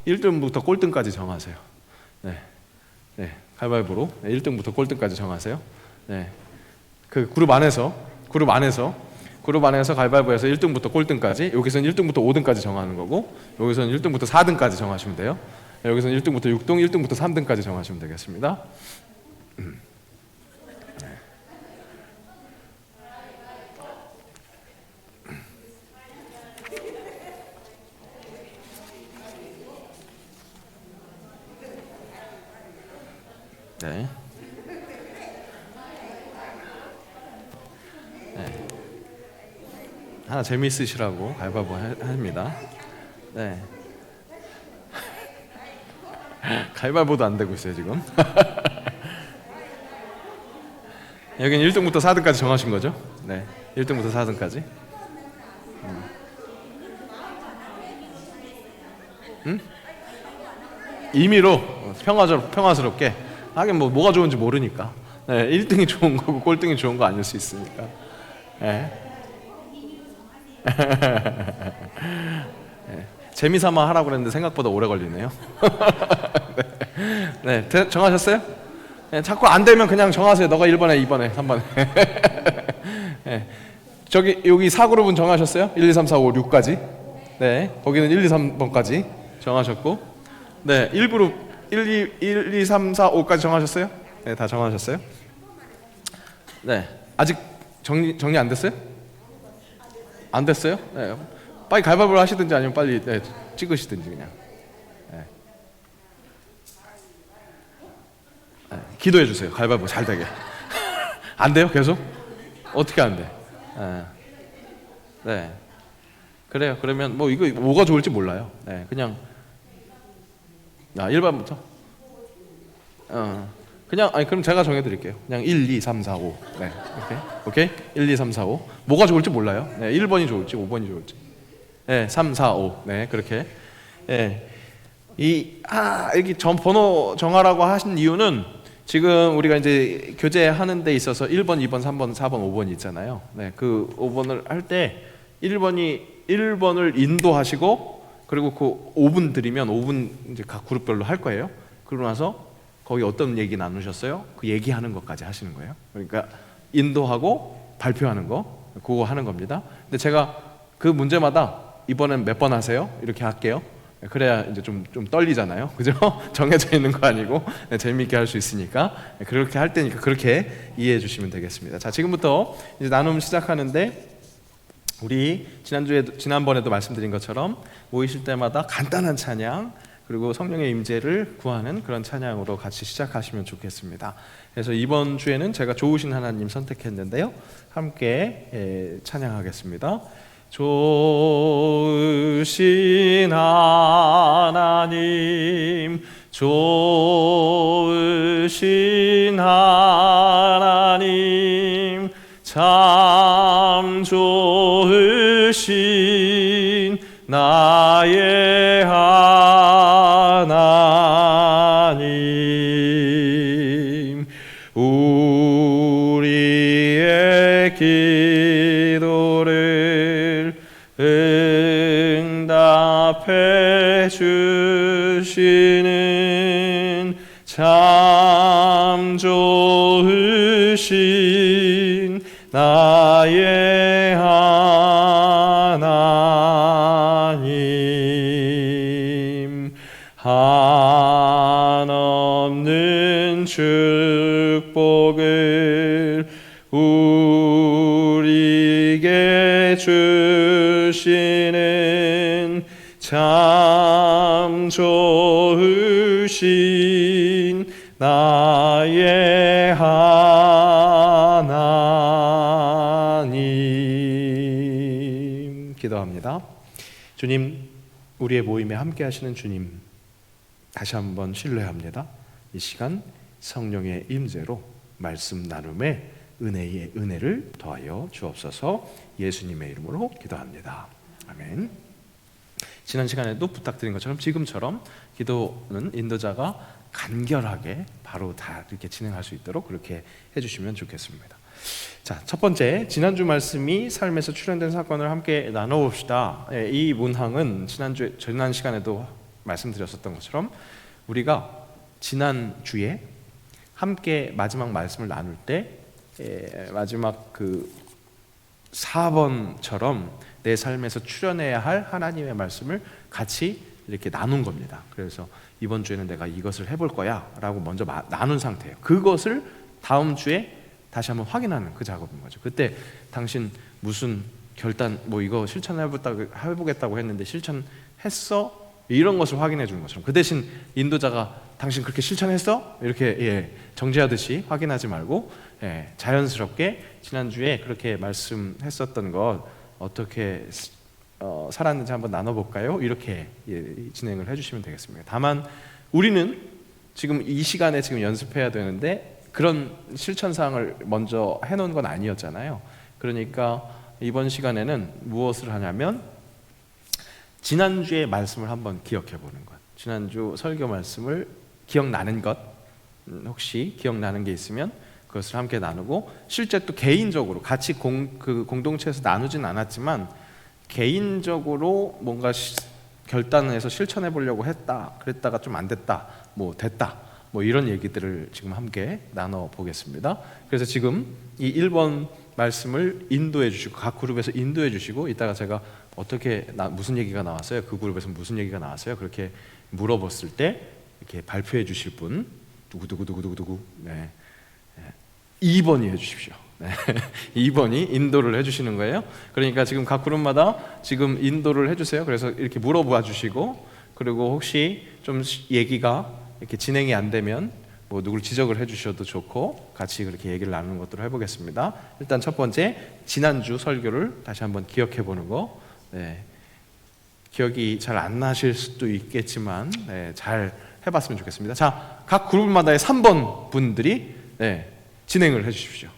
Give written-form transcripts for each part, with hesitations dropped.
1등부터 꼴등까지 정하세요. 네, 네, 가위바위보로 1등부터 꼴등까지 정하세요. 네, 그 그룹 안에서 가위바위보에서 1등부터 꼴등까지, 여기서는 1등부터 5등까지 정하는 거고, 여기서는 1등부터 4등까지 정하시면 돼요. 여기서는 1등부터 6등, 1등부터 3등까지 정하시면 되겠습니다. 네. 네. 하나 재미있으시라고 가위바위보 합니다. 네. 가위바위보도 안 되고 있어요 지금. 여기는 1등부터 4등까지 정하신 거죠? 네. 1등부터 4등까지. 응? 임의로 평화스럽게 하긴 뭐가 좋은지 모르니까. 네, 1등이 좋은 거고 꼴등이 좋은 거 아닐 수 있으니까. 네. 네. 재미삼아 하라고 그랬는데 생각보다 오래 걸리네요. 네, 정하셨어요? 네, 자꾸 안 되면 그냥 정하세요. 너가 1번에, 2번에, 3번에. 네. 여기 4그룹은 정하셨어요? 1, 2, 3, 4, 5, 6까지. 네, 거기는 1, 2, 3번까지 정하셨고, 네, 1그룹 1, 2, 3, 4, 5까지 정하셨어요? 네, 다 정하셨어요? 네, 아직 정리 안 됐어요? 안 됐어요? 네, 빨리 가위바위보를 하시든지 아니면 빨리 찍으시든지 그냥. 네. 네, 기도해 주세요. 가위바위보 잘 되게. 안 돼요? 계속? 어떻게 안 돼? 네. 네. 그래요. 그러면 이거 뭐가 좋을지 몰라요. 네, 그냥 1번부터. 그냥 그럼 제가 정해드릴게요. 그냥 1, 2, 3, 4, 5. 네, 오케이. 1, 2, 3, 4, 5. 뭐가 좋을지 몰라요. 네, 1번이 좋을지 5번이 좋을지. 네, 3, 4, 5. 네, 그렇게. 네, 여기 번호 정하라고 하신 이유는 지금 우리가 이제 교제하는 데 있어서 1번, 2번, 3번, 4번, 5번이 있잖아요. 네, 그 5번을 할 때 1번을 인도하시고, 그리고 그 5분 드리면 5분 이제 각 그룹별로 할 거예요. 그러고 나서 거기 어떤 얘기 나누셨어요? 그 얘기하는 것까지 하시는 거예요. 그러니까 인도하고 발표하는 거, 그거 하는 겁니다. 근데 제가 그 문제마다 이번엔 몇 번 하세요? 이렇게 할게요. 그래야 이제 좀 떨리잖아요. 그죠? 정해져 있는 거 아니고 재미있게 할 수 있으니까 그렇게 할 때니까 그렇게 이해해 주시면 되겠습니다. 자, 지금부터 이제 나눔 시작하는데, 우리 지난번에도 말씀드린 것처럼 모이실 때마다 간단한 찬양, 그리고 성령의 임재를 구하는 그런 찬양으로 같이 시작하시면 좋겠습니다. 그래서 이번 주에는 제가 좋으신 하나님 선택했는데요, 함께 찬양하겠습니다. 좋으신 하나님, 좋으신 하나님, 참 좋으신 나의 하나님, 우리의 기도를 응답해 주시는 참 좋으신 나의 하나님, 한없는 축복을 우리에게 주시는 참 좋으신 나의 하나님. 기도합니다. 주님, 우리의 모임에 함께 하시는 주님, 다시 한번 신뢰합니다. 이 시간 성령의 임재로 말씀 나눔에 은혜를 더하여 주옵소서. 예수님의 이름으로 기도합니다. 아멘. 지난 시간에도 부탁드린 것처럼 지금처럼 기도는 인도자가 간결하게 바로 다 이렇게 진행할 수 있도록 그렇게 해주시면 좋겠습니다. 자, 첫 번째, 지난주 말씀이 삶에서 출현된 사건을 함께 나눠봅시다. 이 문항은 지난 시간에도 말씀드렸었던 것처럼 우리가 지난 주에 함께 마지막 말씀을 나눌 때 마지막 그 4번처럼 내 삶에서 출현해야 할 하나님의 말씀을 같이 이렇게 나눈 겁니다. 그래서 이번 주에는 내가 이것을 해볼 거야 라고 먼저 나눈 상태예요. 그것을 다음 주에 다시 한번 확인하는 그 작업인 거죠. 그때 당신 무슨 결단 뭐 이거 실천해보겠다고 했는데 실천했어? 이런 것을 확인해 주는 것처럼 그 대신 인도자가 당신 그렇게 실천했어? 이렇게 정지하듯이 확인하지 말고 자연스럽게 지난주에 그렇게 말씀했었던 것 어떻게 살았는지 한번 나눠볼까요? 이렇게 진행을 해주시면 되겠습니다. 다만 우리는 지금 이 시간에 지금 연습해야 되는데 그런 실천사항을 먼저 해놓은 건 아니었잖아요. 그러니까 이번 시간에는 무엇을 하냐면 지난주의 말씀을 한번 기억해 보는 것, 지난주 설교 말씀을 기억나는 것, 혹시 기억나는 게 있으면 그것을 함께 나누고, 실제 또 개인적으로 같이 공동체에서 나누진 않았지만 개인적으로 뭔가 결단을 해서 실천해 보려고 했다, 그랬다가 좀 안 됐다, 뭐 됐다, 뭐 이런 얘기들을 지금 함께 나눠 보겠습니다. 그래서 지금 이 1번 말씀을 인도해 주시고 각 그룹에서 인도해 주시고, 이따가 제가 어떻게 무슨 얘기가 나왔어요? 그 그룹에서 무슨 얘기가 나왔어요? 그렇게 물어봤을 때 이렇게 발표해 주실 분 누구누구누구누구 2번이 해주십시오. 2번이 인도를 해주시는 거예요. 그러니까 지금 각 그룹마다 지금 인도를 해주세요. 그래서 이렇게 물어봐 주시고, 그리고 혹시 좀 얘기가 이렇게 진행이 안 되면 뭐 누굴 지적을 해주셔도 좋고 같이 그렇게 얘기를 나누는 것들을 해보겠습니다. 일단 첫 번째, 지난주 설교를 다시 한번 기억해 보는 거. 기억이 잘 안 나실 수도 있겠지만 잘 해봤으면 좋겠습니다. 자, 각 그룹마다의 3번 분들이 진행을 해주십시오.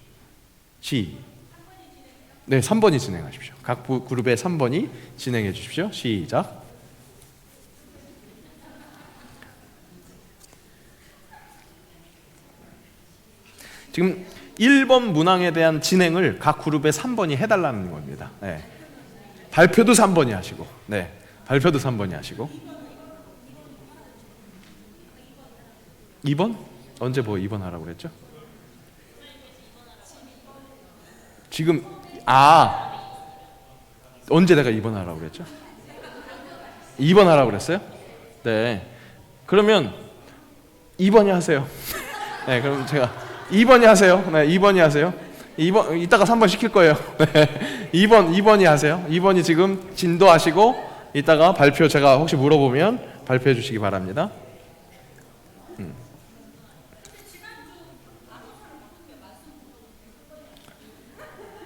3번이 진행하십시오. 각 그룹의 3번이 진행해 주십시오. 시작. 지금 1번 문항에 대한 진행을 각 그룹의 3번이 해달라는 겁니다. 발표도 3번이 하시고, 발표도 3번이 하시고. 2번? 언제 2번 하라고 그랬죠? 지금 언제 내가 2번 하라고 그랬죠? 2번 하라고 그랬어요? 그러면 2번이 하세요. 그럼 제가 2번이 하세요. 2번이 하세요. 2번 이따가 3번 시킬 거예요. 2번이 하세요. 2번이 지금 진도하시고 이따가 발표 제가 혹시 물어보면 발표해 주시기 바랍니다.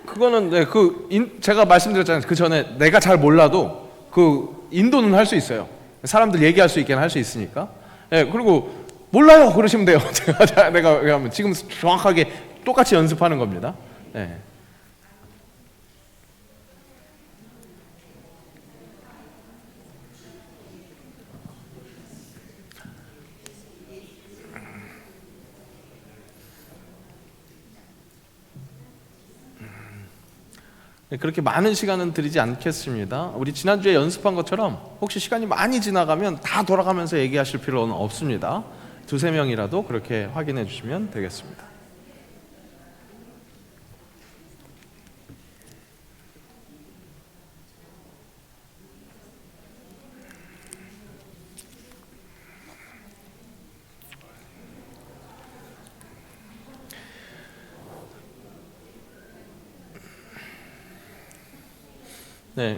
그거는 제가 말씀드렸잖아요. 그 전에 내가 잘 몰라도 그 인도는 할 수 있어요. 사람들 얘기할 수 있게 할 수 있으니까. 그리고 몰라요 그러시면 돼요. 내가 지금 정확하게 똑같이 연습하는 겁니다. 그렇게 많은 시간은 드리지 않겠습니다. 우리 지난주에 연습한 것처럼 혹시 시간이 많이 지나가면 다 돌아가면서 얘기하실 필요는 없습니다. 2-3명이라도 그렇게 확인해 주시면 되겠습니다.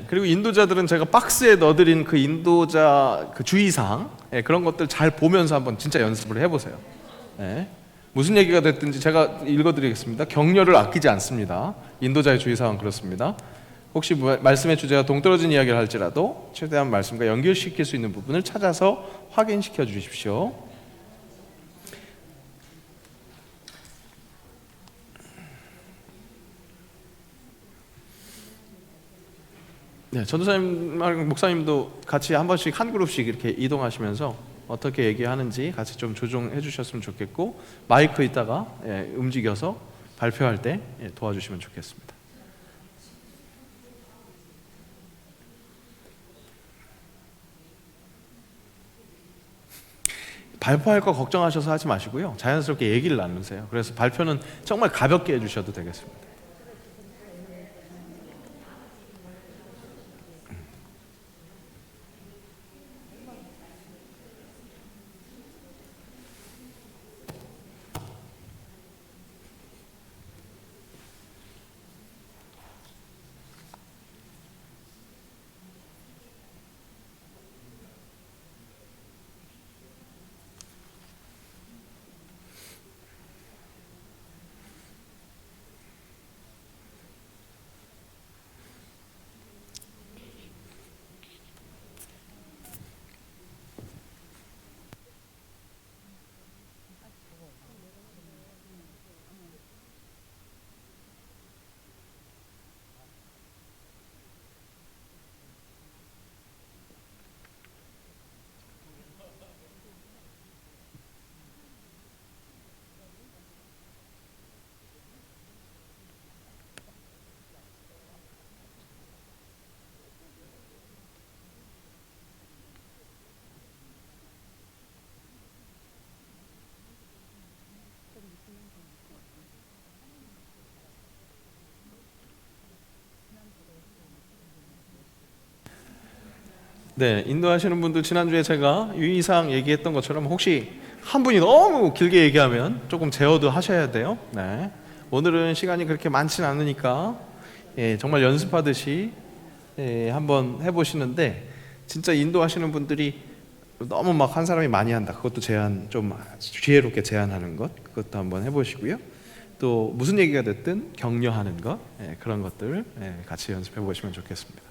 그리고 인도자들은 제가 박스에 넣어드린 그 인도자 그 주의사항 그런 것들 잘 보면서 한번 진짜 연습을 해보세요. 무슨 얘기가 됐든지 제가 읽어드리겠습니다. 격려를 아끼지 않습니다. 인도자의 주의사항 그렇습니다. 혹시 말씀의 주제가 동떨어진 이야기를 할지라도 최대한 말씀과 연결시킬 수 있는 부분을 찾아서 확인시켜 주십시오. 전도사님, 목사님도 같이 한 번씩 한 그룹씩 이렇게 이동하시면서 어떻게 얘기하는지 같이 좀 조정해 주셨으면 좋겠고, 마이크 있다가 움직여서 발표할 때 도와주시면 좋겠습니다. 발표할 거 걱정하셔서 하지 마시고요. 자연스럽게 얘기를 나누세요. 그래서 발표는 정말 가볍게 해주셔도 되겠습니다. 네, 인도하시는 분들 지난주에 제가 유의사항 얘기했던 것처럼 혹시 한 분이 너무 길게 얘기하면 조금 제어도 하셔야 돼요. 네, 오늘은 시간이 그렇게 많진 않으니까 정말 연습하듯이 한번 해보시는데, 진짜 인도하시는 분들이 너무 막 한 사람이 많이 한다, 그것도 제한, 좀 지혜롭게 제한하는 것, 그것도 한번 해보시고요. 또 무슨 얘기가 됐든 격려하는 것, 그런 것들 같이 연습해 보시면 좋겠습니다.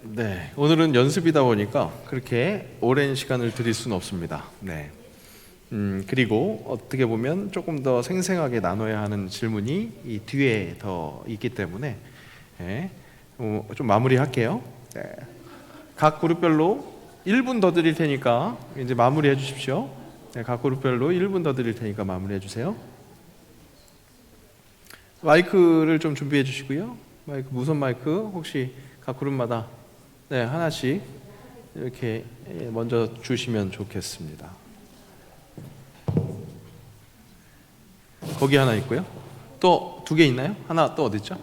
네, 오늘은 연습이다 보니까 그렇게 오랜 시간을 드릴 수는 없습니다. 네. 그리고 어떻게 보면 조금 더 생생하게 나눠야 하는 질문이 이 뒤에 더 있기 때문에 좀 마무리할게요. 네. 각 그룹별로 1분 더 드릴 테니까 이제 마무리해 주십시오. 네, 각 그룹별로 1분 더 드릴 테니까 마무리해 주세요. 마이크를 좀 준비해 주시고요. 마이크, 무선 마이크 혹시 각 그룹마다 하나씩 이렇게 먼저 주시면 좋겠습니다. 거기 하나 있고요. 또 2개 있나요? 하나 또 어디 있죠?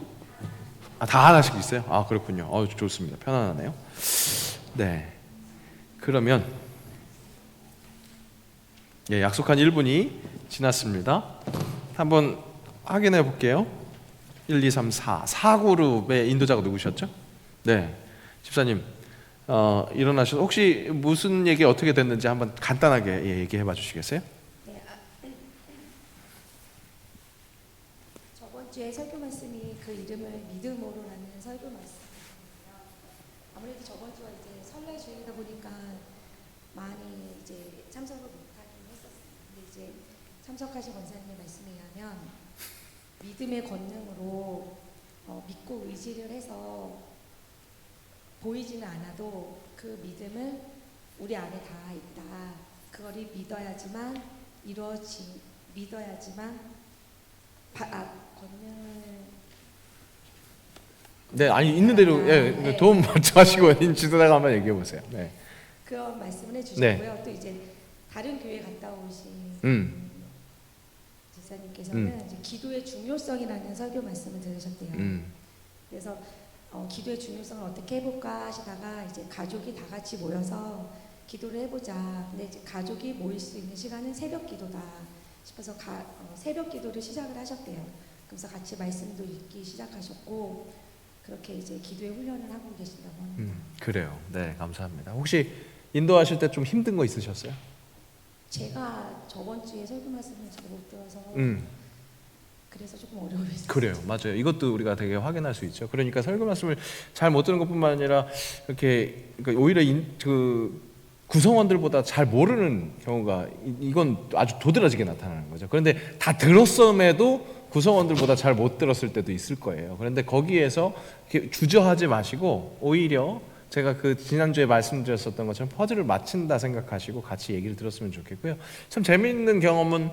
다 하나씩 있어요? 그렇군요. 좋습니다. 편안하네요. 네. 그러면 약속한 1분이 지났습니다. 한번 확인해 볼게요. 1, 2, 3, 4. 4그룹의 인도자가 누구셨죠? 네. 집사님, 일어나셔서 혹시 무슨 얘기 어떻게 됐는지 한번 간단하게 얘기해 봐 주시겠어요? 네, 저번 주에 설교 말씀이 그 이름을 믿음으로라는 설교 말씀이거든요. 아무래도 저번 주가 이제 설날 주일이다 보니까 많이 이제 참석을 못하긴 했었어요. 근데 이제 참석하신 권사님의 말씀에 의하면 믿음의 권능으로 믿고 의지를 해서 보이지는 않아도 그 믿음을 우리 안에 다 있다. 그거를 믿어야지만 믿어야지만 권능을 네, 아니 있는 대로 네. 도움 말씀하시고 지도자가 한번 얘기해 보세요. 네. 그런 말씀을 해주시고요. 또 이제 다른 교회 갔다 오신 지사님께서는 이제 기도의 중요성이라는 설교 말씀을 들으셨대요. 그래서 기도의 중요성을 어떻게 해볼까 하시다가 이제 가족이 다 같이 모여서 기도를 해보자. 근데 이제 가족이 모일 수 있는 시간은 새벽 기도다 싶어서 새벽 기도를 시작을 하셨대요. 그래서 같이 말씀도 읽기 시작하셨고 그렇게 이제 기도의 훈련을 하고 계신다고 합니다. 그래요. 네, 감사합니다. 혹시 인도하실 때 좀 힘든 거 있으셨어요? 제가 저번 주에 설교 말씀을 잘 못 들어서 그래서 조금 어려웠어요. 그래요, 맞아요. 이것도 우리가 되게 확인할 수 있죠. 그러니까 설교 말씀을 잘 못 듣는 것뿐만 아니라 이렇게 그러니까 오히려 그 구성원들보다 잘 모르는 경우가 이건 아주 도드라지게 나타나는 거죠. 그런데 다 들었음에도 구성원들보다 잘 못 들었을 때도 있을 거예요. 그런데 거기에서 이렇게 주저하지 마시고 오히려 제가 그 지난주에 말씀드렸었던 것처럼 퍼즐을 맞춘다 생각하시고 같이 얘기를 들었으면 좋겠고요. 참 재미있는 경험은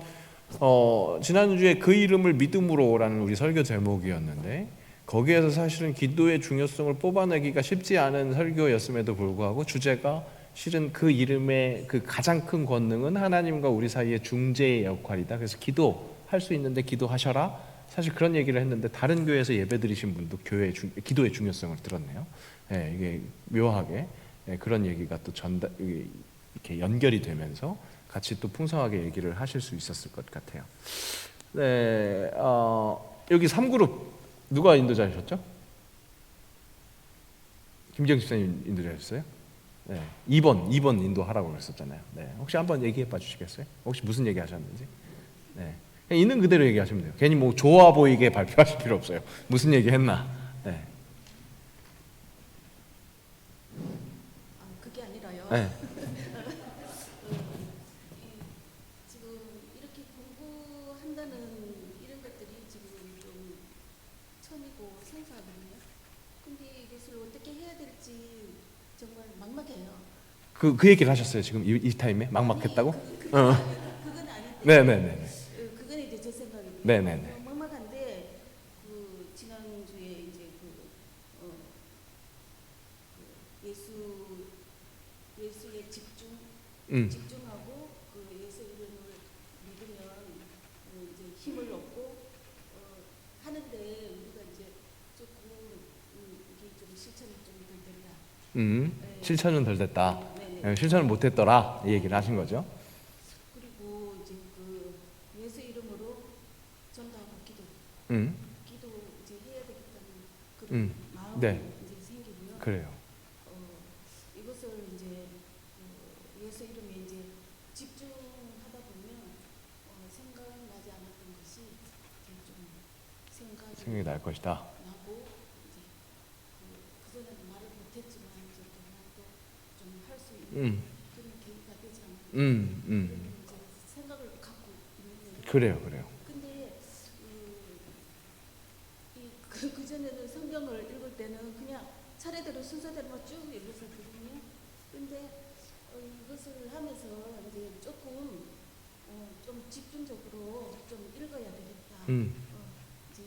지난주에 그 이름을 믿음으로라는 우리 설교 제목이었는데 거기에서 사실은 기도의 중요성을 뽑아내기가 쉽지 않은 설교였음에도 불구하고 주제가 실은 그 이름의 그 가장 큰 권능은 하나님과 우리 사이의 중재의 역할이다. 그래서 기도할 수 있는데 기도하셔라. 사실 그런 얘기를 했는데 다른 교회에서 예배드리신 분도 기도의 중요성을 들었네요. 네, 이게 묘하게 그런 얘기가 또 이렇게 연결이 되면서 같이 또 풍성하게 얘기를 하실 수 있었을 것 같아요. 네, 여기 3그룹 누가 인도자셨죠? 김정 집사님 인도자셨어요? 네, 2번 인도하라고 그랬었잖아요. 네, 혹시 한번 얘기해 봐 주시겠어요? 혹시 무슨 얘기 하셨는지? 네, 그냥 있는 그대로 얘기하시면 돼요. 괜히 뭐 좋아 보이게 발표하실 필요 없어요. 무슨 얘기 했나? 네. 그게 아니라요. 네. 지금 이렇게 공부한다는 이런 것들이 지금 좀 처음이고 생소하거든요. 근데 이것을 어떻게 해야 될지 정말 막막해요. 그 얘기를 하셨어요. 지금 이 타임에 막막했다고? 그건 아닌데. 네네네. 그건 이제 제 생각이고요. 네네네. 막막한데 지난주에 이제 예수에 집중하고 그 예수 이름을 믿으면 이제 힘을 얻고 하는데 우리가 이제 조금 이게 좀 실천이 좀 덜 된다. 실천은 덜 됐다. 네네. 실천을 못했더라 이 얘기를 하신 거죠. 그리고 이제 그 예수 이름으로 전도하고 기도 이제 해야 되겠다는 그런 마음이 네. 이제 생기고요. 그래요. 이것을 이제 예수 이름에 이제 집중하다 보면 생각나지 않았던 것이 이제 좀 생각이 날 것이다. 나고 이제 그전에는 말을 못했지만 이제 좀 할 수 있는 그런 계기가 되지 않았나 그런 이제 생각을 갖고 있는 그래요. 근데 그전에는 성경을 읽을 때는 그냥 차례대로 순서대로 쭉 읽었었거든요. 근데 이것을 하면서 이제 조금 좀 집중적으로 좀 읽어야 되겠다. 이제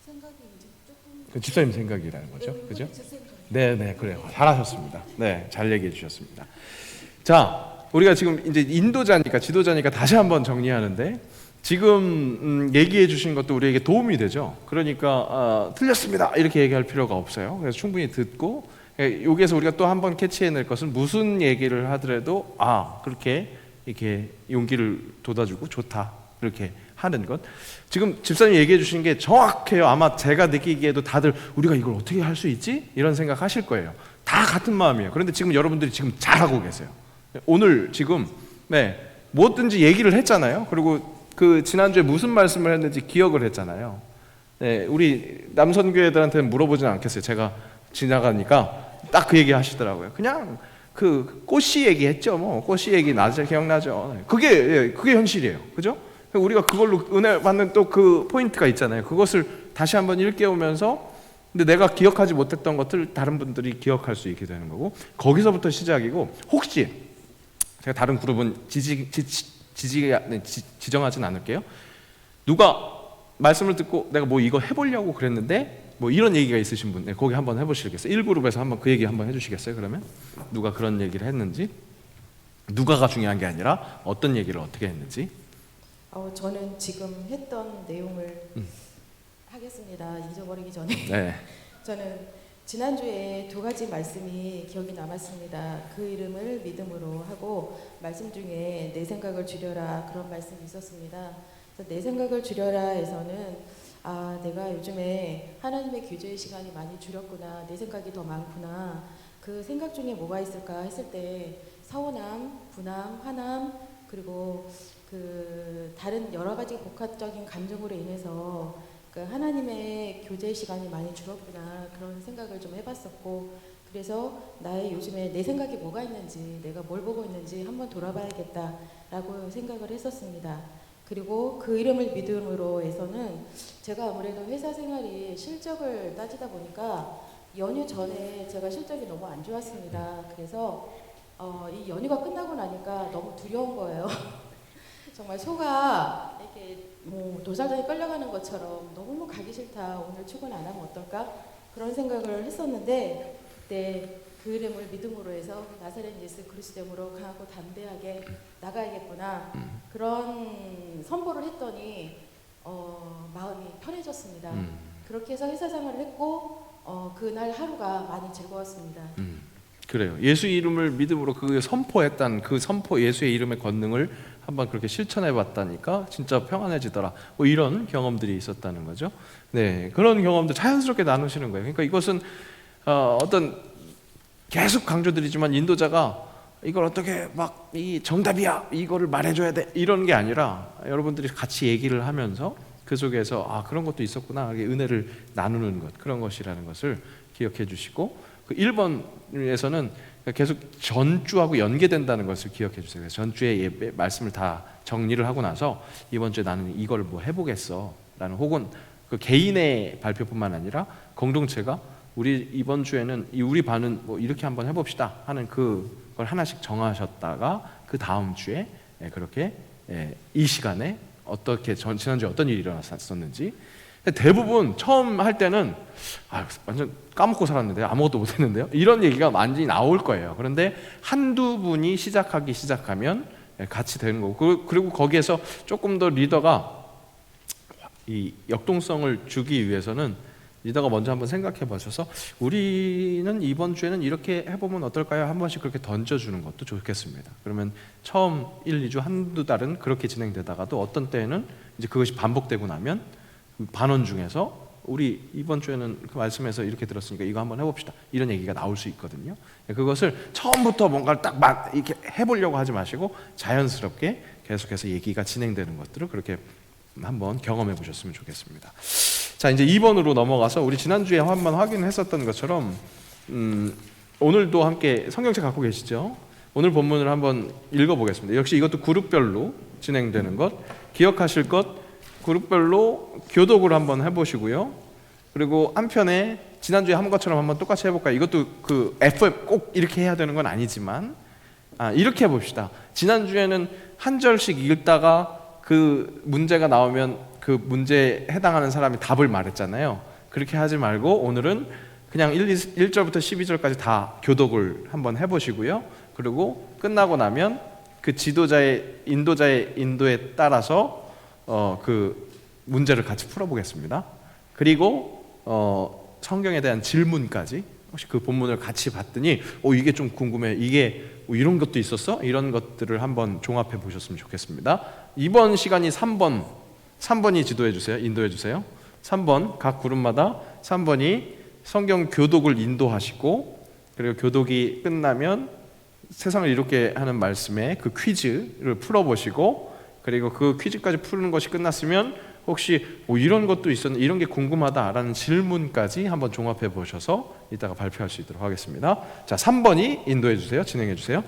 생각이 이제 조금 그 집사님 생각이라는 거죠, 그죠? 제 생각. 네, 그래요. 잘하셨습니다. 네, 잘 얘기해 주셨습니다. 자, 우리가 지금 이제 인도자니까 지도자니까 다시 한번 정리하는데 지금 얘기해 주신 것도 우리에게 도움이 되죠. 그러니까 틀렸습니다 이렇게 얘기할 필요가 없어요. 그래서 충분히 듣고 여기에서 우리가 또 한번 캐치해낼 것은 무슨 얘기를 하더라도 그렇게 이렇게 용기를 돋아주고 좋다 이렇게 하는 것. 지금 집사님 얘기해 주신 게 정확해요. 아마 제가 느끼기에도 다들 우리가 이걸 어떻게 할 수 있지? 이런 생각 하실 거예요. 다 같은 마음이에요. 그런데 지금 여러분들이 지금 잘하고 계세요. 오늘 지금 뭐든지 얘기를 했잖아요. 그리고 그 지난주에 무슨 말씀을 했는지 기억을 했잖아요. 우리 남선교회들한테는 물어보진 않겠어요. 제가 지나가니까 딱 그 얘기 하시더라고요. 그냥 그 꽃씨 얘기했죠. 뭐 꽃씨 얘기 나죠. 기억나죠. 그게 현실이에요. 그죠? 우리가 그걸로 은혜 받는 또 그 포인트가 있잖아요. 그것을 다시 한번 일깨우면서 근데 내가 기억하지 못했던 것들 다른 분들이 기억할 수 있게 되는 거고 거기서부터 시작이고 혹시 제가 다른 그룹은 지정하진 않을게요. 누가 말씀을 듣고 내가 뭐 이거 해보려고 그랬는데 뭐 이런 얘기가 있으신 분 거기 한번 해보시겠어요? 1그룹에서 한번 그 얘기 한번 해주시겠어요? 그러면 누가 그런 얘기를 했는지 누가가 중요한 게 아니라 어떤 얘기를 어떻게 했는지. 저는 지금 했던 내용을 하겠습니다. 잊어버리기 전에. 네. 저는 지난주에 두 가지 말씀이 기억이 남았습니다. 그 이름을 믿음으로 하고 말씀 중에 내 생각을 줄여라 그런 말씀이 있었습니다. 그래서 내 생각을 줄여라에서는 내가 요즘에 하나님의 교제의 시간이 많이 줄였구나. 내 생각이 더 많구나. 그 생각 중에 뭐가 있을까 했을 때 서운함, 분함, 화남 그리고 그 다른 여러 가지 복합적인 감정으로 인해서 그 하나님의 교제의 시간이 많이 줄었구나 그런 생각을 좀 해봤었고 그래서 나의 요즘에 내 생각이 뭐가 있는지 내가 뭘 보고 있는지 한번 돌아봐야겠다라고 생각을 했었습니다. 그리고 그 이름을 믿음으로에서는 제가 아무래도 회사 생활이 실적을 따지다 보니까 연휴 전에 제가 실적이 너무 안 좋았습니다. 그래서 이 연휴가 끝나고 나니까 너무 두려운 거예요. 정말 소가 이렇게 뭐 도살장에 끌려가는 것처럼 너무 가기 싫다. 오늘 출근 안 하면 어떨까? 그런 생각을 했었는데 그때 그 이름을 믿음으로 해서 나사렛 예수 그리스도 이름으로 강하고 담대하게 나가야겠구나. 그런 선포를 했더니 마음이 편해졌습니다. 그렇게 해서 회사 생활을 했고 그날 하루가 많이 즐거웠습니다. 그래요. 예수 이름을 믿음으로 그 선포했던 그 선포 예수의 이름의 권능을 한번 그렇게 실천해 봤다니까 진짜 평안해지더라. 뭐 이런 경험들이 있었다는 거죠. 네, 그런 경험도 자연스럽게 나누시는 거예요. 그러니까 이것은 어떤 계속 강조드리지만 인도자가 이걸 어떻게 막 이 정답이야 이거를 말해줘야 돼 이런 게 아니라 여러분들이 같이 얘기를 하면서 그 속에서 그런 것도 있었구나 은혜를 나누는 것 그런 것이라는 것을 기억해 주시고 그 1번에서는 계속 전주하고 연계된다는 것을 기억해 주세요. 그래서 전주의 예배 말씀을 다 정리를 하고 나서 이번 주에 나는 이걸 뭐 해보겠어 라는 혹은 그 개인의 발표뿐만 아니라 공동체가 우리 이번 주에는 우리 반은 뭐 이렇게 한번 해봅시다 하는 그걸 하나씩 정하셨다가 그 다음 주에 그렇게 이 시간에 어떻게 지난주에 어떤 일이 일어났었는지 대부분 처음 할 때는 완전 까먹고 살았는데 아무것도 못했는데요 이런 얘기가 많이 나올 거예요. 그런데 한두 분이 시작하면 같이 되는 거고 그리고 거기에서 조금 더 리더가 이 역동성을 주기 위해서는 리더가 먼저 한번 생각해 보셔서 우리는 이번 주에는 이렇게 해보면 어떨까요? 한 번씩 그렇게 던져주는 것도 좋겠습니다. 그러면 처음 1, 2주 한두 달은 그렇게 진행되다가도 어떤 때에는 이제 그것이 반복되고 나면 반원 중에서 우리 이번 주에는 그 말씀에서 이렇게 들었으니까 이거 한번 해봅시다 이런 얘기가 나올 수 있거든요. 그것을 처음부터 뭔가를 딱 이렇게 해보려고 하지 마시고 자연스럽게 계속해서 얘기가 진행되는 것들을 그렇게 한번 경험해 보셨으면 좋겠습니다. 자, 이제 2번으로 넘어가서 우리 지난주에 한번 확인했었던 것처럼 오늘도 함께 성경책 갖고 계시죠? 오늘 본문을 한번 읽어보겠습니다. 역시 이것도 그룹별로 진행되는 것 기억하실 것 그룹별로 교독을 한번 해보시고요. 그리고 한편에 지난주에 한 것처럼 한번 똑같이 해볼까요? 이것도 그 FM 꼭 이렇게 해야 되는 건 아니지만 이렇게 해봅시다. 지난주에는 한 절씩 읽다가 그 문제가 나오면 그 문제에 해당하는 사람이 답을 말했잖아요. 그렇게 하지 말고 오늘은 그냥 1절부터 12절까지 다 교독을 한번 해보시고요. 그리고 끝나고 나면 그 인도자의 인도에 따라서 그 문제를 같이 풀어보겠습니다. 그리고 성경에 대한 질문까지 혹시 그 본문을 같이 봤더니 이게 좀 궁금해. 이게 이런 것도 있었어? 이런 것들을 한번 종합해 보셨으면 좋겠습니다. 이번 시간이 3번 3번이 지도해 주세요. 인도해 주세요. 3번 각 그룹마다 3번이 성경 교독을 인도하시고, 그리고 교독이 끝나면 세상을 이롭게 하는 말씀에 그 퀴즈를 풀어보시고, 그리고 그 퀴즈까지 푸는 것이 끝났으면 혹시 뭐 이런 것도 있었는데 이런 게 궁금하다라는 질문까지 한번 종합해 보셔서 이따가 발표할 수 있도록 하겠습니다. 자, 3번이 인도해 주세요. 진행해 주세요.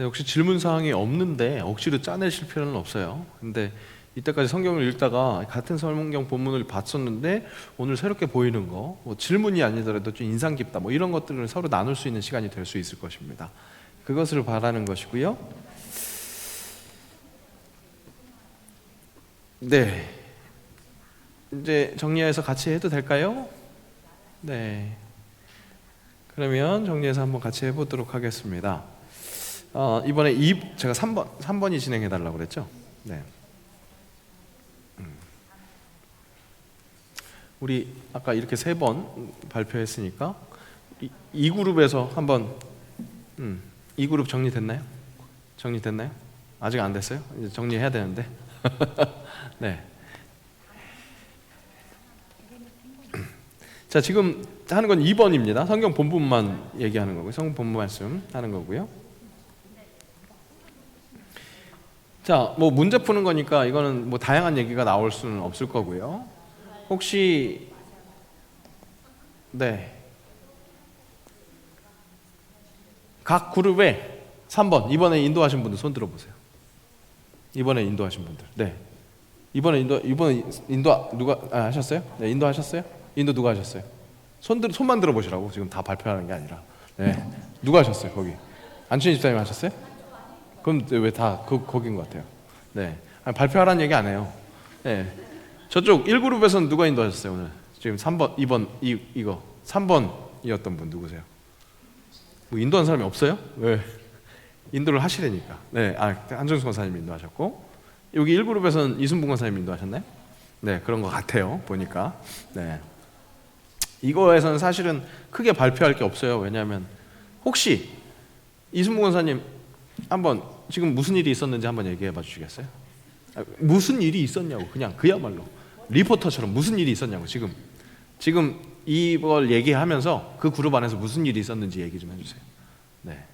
네, 혹시 질문 사항이 없는데 억지로 짜내실 필요는 없어요. 근데 이때까지 성경을 읽다가 같은 성경 본문을 봤었는데 오늘 새롭게 보이는 거, 뭐 질문이 아니더라도 좀 인상 깊다, 뭐 이런 것들을 서로 나눌 수 있는 시간이 될 수 있을 것입니다. 그것을 바라는 것이고요. 네. 이제 정리해서 같이 해도 될까요? 네. 그러면 정리해서 한번 같이 해보도록 하겠습니다. 이번에 제가 3번이 진행해 달라고 그랬죠? 네. 우리 아까 이렇게 3번 발표했으니까 이 그룹에서 한번 이 그룹 정리됐나요? 정리됐나요? 아직 안 됐어요? 이제 정리해야 되는데. 네. 자, 지금 하는 건 2번입니다. 성경 본문만 얘기하는 거고요. 성경 본문 말씀 하는 거고요. 자, 뭐 문제 푸는 거니까 이거는 뭐 다양한 얘기가 나올 수는 없을 거고요. 혹시 네. 각 그룹에 3번 이번에 인도하신 분들 손 들어보세요. 이번에 인도하신 분들. 네. 이번에 인도 누가 하셨어요? 네, 인도 하셨어요? 인도 누가 하셨어요? 손만 들어보시라고. 지금 다 발표하는 게 아니라. 네. 누가 하셨어요? 거기. 안춘희 집사님 하셨어요? 그럼 왜 다 거긴 것 같아요? 네. 아니, 발표하라는 얘기 안 해요. 네. 저쪽 1그룹에서는 누가 인도하셨어요 오늘? 지금 3번, 2번 이거 3번이었던 분 누구세요? 뭐 인도한 사람이 없어요? 왜? 인도를 하시라니까. 네, 한정수 권사님 인도하셨고 여기 1그룹에서는 이순봉 권사님 인도하셨나요? 네, 그런 것 같아요. 보니까. 네. 이거에서는 사실은 크게 발표할 게 없어요. 왜냐하면 혹시 이순봉 권사님 한번 지금 무슨 일이 있었는지 한번 얘기해 봐 주시겠어요? 무슨 일이 있었냐고. 그냥 그야말로 리포터처럼 무슨 일이 있었냐고. 지금 이걸 얘기하면서 그 그룹 안에서 무슨 일이 있었는지 얘기 좀 해주세요. 네.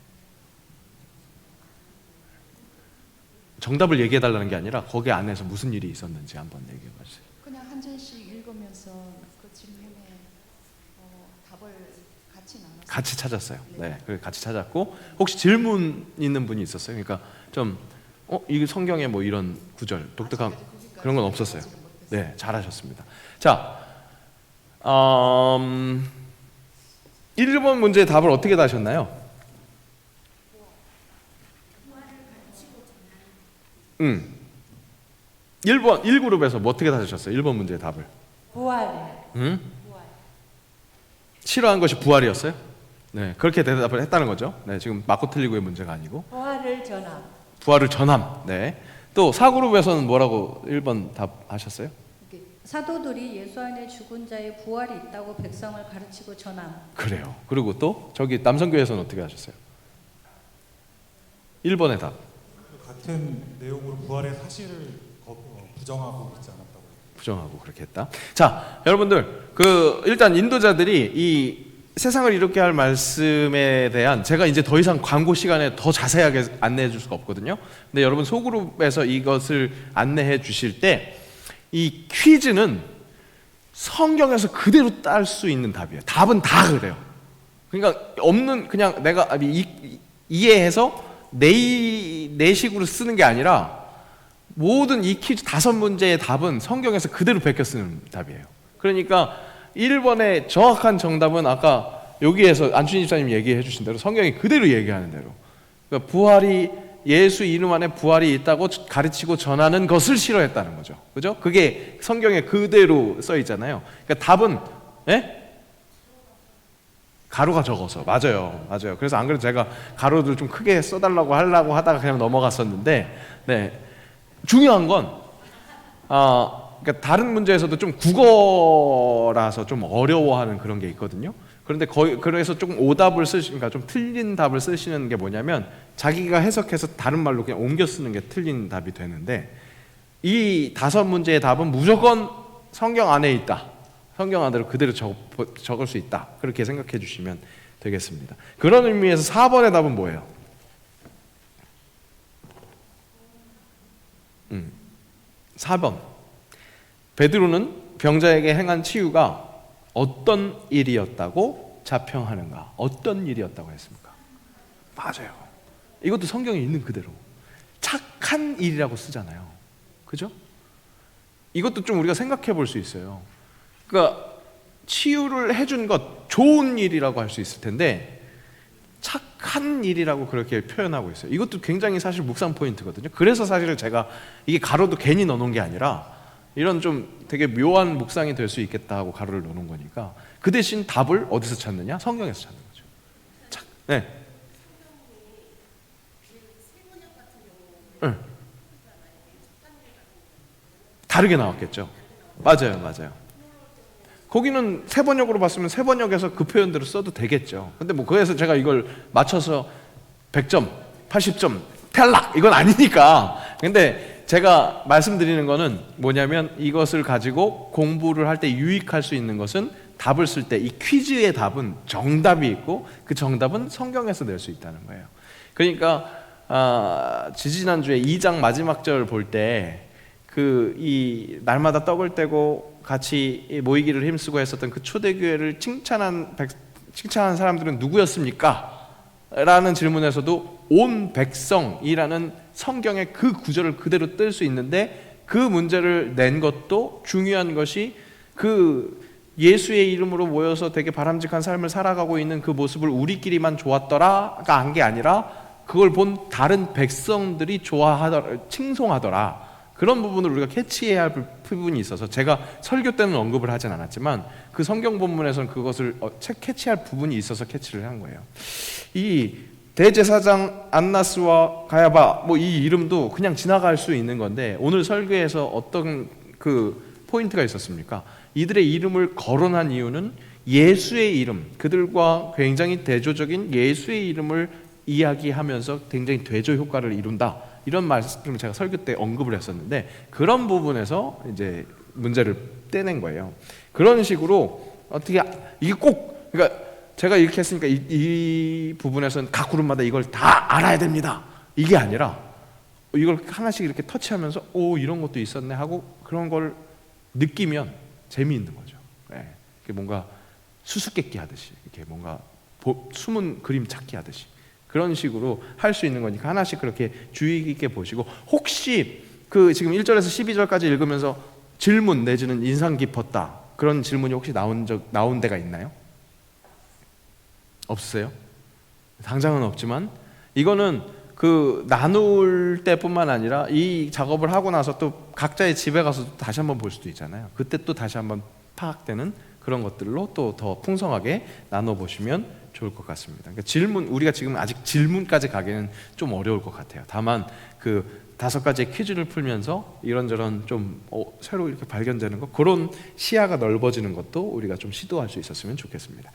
정답을 얘기해 달라는 게 아니라 거기 안에서 무슨 일이 있었는지 한번 얘기해 봐 주세요. 그냥 한 절씩 읽으면서 그 질문에 답을 같이 나눠서 같이 찾았어요. 네, 그래 같이 찾았고 혹시 질문 있는 분이 있었어요? 그러니까 좀 이 성경에 뭐 이런 구절 독특한 그런 건 없었어요. 네, 잘하셨습니다. 자, 1번 문제의 답을 어떻게 다셨나요? 1그룹에서 뭐 어떻게 다셨어요? 1번 문제의 답을. 부활. 싫어한 것이 부활이었어요? 네, 그렇게 대답을 했다는 거죠. 네, 지금 맞고 틀리고의 문제가 아니고. 부활을 전함. 부활을 전함. 네. 또 4그룹에서는 뭐라고 1번 답하셨어요? 사도들이 예수 안에 죽은 자의 부활이 있다고 백성을 가르치고 전함. 그래요. 그리고 또 저기 남성교회에서는 어떻게 하셨어요? 1번의 답. 같은 내용으로 부활의 사실을 부정하고 있지 않았다고. 부정하고 그렇게 했다. 자, 여러분들 일단 인도자들이 이 세상을 이롭게 할 말씀에 대한 제가 이제 더 이상 광고 시간에 더 자세하게 안내해 줄 수가 없거든요. 근데 여러분 소그룹에서 이것을 안내해 주실 때 이 퀴즈는 성경에서 그대로 딸 수 있는 답이에요. 답은 다 그래요. 그러니까 없는 그냥 내가 이해해서 내 식으로 쓰는 게 아니라 모든 이 퀴즈 5문제의 답은 성경에서 그대로 베껴 쓰는 답이에요. 그러니까 1번의 정확한 정답은 아까 여기에서 안춘희 집사님이 얘기해 주신 대로 성경이 그대로 얘기하는 대로, 그러니까 부활이 예수 이름 안에 부활이 있다고 가르치고 전하는 것을 싫어했다는 거죠. 그죠? 그게 성경에 그대로 써 있잖아요. 그러니까 답은 가로가 적어서. 맞아요. 그래서 안 그래도 제가 가로를 좀 크게 써달라고 하려고 하다가 그냥 넘어갔었는데, 네. 중요한 건 그러니까 다른 문제에서도 좀 국어라서 좀 어려워하는 그런 게 있거든요. 그런데 그래서 조금 오답을 그러니까 좀 틀린 답을 쓰시는 게 뭐냐면 자기가 해석해서 다른 말로 그냥 옮겨 쓰는 게 틀린 답이 되는데, 이 5문제의 답은 무조건 성경 안에 있다. 성경 안대로 그대로 적을 수 있다. 그렇게 생각해 주시면 되겠습니다. 그런 의미에서 4번의 답은 뭐예요? 4번. 베드로는 병자에게 행한 치유가 어떤 일이었다고 자평하는가? 어떤 일이었다고 했습니까? 맞아요. 이것도 성경에 있는 그대로 착한 일이라고 쓰잖아요. 그죠? 이것도 좀 우리가 생각해 볼 수 있어요. 그러니까 치유를 해준 것 좋은 일이라고 할 수 있을 텐데 착한 일이라고 그렇게 표현하고 있어요. 이것도 굉장히 사실 묵상 포인트거든요. 그래서 사실 제가 이게 가로도 괜히 넣어놓은 게 아니라 이런 좀 되게 묘한 묵상이 될 수 있겠다 하고 가로를 놓는 거니까 그 대신 답을 어디서 찾느냐? 성경에서 찾는 거죠. 네. 네. 다르게 나왔겠죠. 맞아요, 맞아요. 거기는 세번역으로 봤으면 세번역에서 그 표현대로 써도 되겠죠. 근데 뭐 그래서 제가 이걸 맞춰서 100점, 80점, 탈락 이건 아니니까. 근데 제가 말씀드리는 거는 뭐냐면 이것을 가지고 공부를 할 때 유익할 수 있는 것은 답을 쓸 때 이 퀴즈의 답은 정답이 있고 그 정답은 성경에서 낼 수 있다는 거예요. 그러니까 지지난주에 2장 마지막 절 볼 때 그 이 날마다 떡을 떼고 같이 모이기를 힘쓰고 했었던 그 초대교회를 칭찬한 사람들은 누구였습니까? 라는 질문에서도 온 백성이라는 성경의 그 구절을 그대로 뜰 수 있는데 그 문제를 낸 것도 중요한 것이 그 예수의 이름으로 모여서 되게 바람직한 삶을 살아가고 있는 그 모습을 우리끼리만 좋았더라가 한 게 아니라 그걸 본 다른 백성들이 좋아하더라, 칭송하더라. 그런 부분을 우리가 캐치해야 할 부분이 있어서 제가 설교 때는 언급을 하진 않았지만 그 성경 본문에서는 그것을 캐치할 부분이 있어서 캐치를 한 거예요. 이 대제사장 안나스와 가야바 뭐 이 이름도 그냥 지나갈 수 있는 건데 오늘 설교에서 어떤 그 포인트가 있었습니까? 이들의 이름을 거론한 이유는 예수의 이름, 그들과 굉장히 대조적인 예수의 이름을 이야기하면서 굉장히 대조 효과를 이룬다. 이런 말씀을 제가 설교 때 언급을 했었는데 그런 부분에서 이제 문제를 떼낸 거예요. 그런 식으로 어떻게 이게 꼭 그러니까 제가 이렇게 했으니까 이 부분에서는 각 그룹마다 이걸 다 알아야 됩니다. 이게 아니라 이걸 하나씩 이렇게 터치하면서 오 이런 것도 있었네 하고 그런 걸 느끼면 재미있는 거죠. 네. 이게 뭔가 수수께끼 하듯이 이렇게 뭔가 숨은 그림 찾기 하듯이 그런 식으로 할 수 있는 거니까 하나씩 그렇게 주의 깊게 보시고 혹시 그 지금 1절에서 12절까지 읽으면서 질문 내지는 인상 깊었다 그런 질문이 혹시 나온 데가 있나요? 없으세요? 당장은 없지만 이거는 그 나눌 때뿐만 아니라 이 작업을 하고 나서 또 각자의 집에 가서 다시 한번 볼 수도 있잖아요. 그때 또 다시 한번 파악되는 그런 것들로 또 더 풍성하게 나눠보시면 좋을 것 같습니다. 그러니까 질문 우리가 지금 아직 질문까지 가기는 좀 어려울 것 같아요. 다만 그 5가지의 퀴즈를 풀면서 이런저런 좀 새로 이렇게 발견되는 것 그런 시야가 넓어지는 것도 우리가 좀 시도할 수 있었으면 좋겠습니다.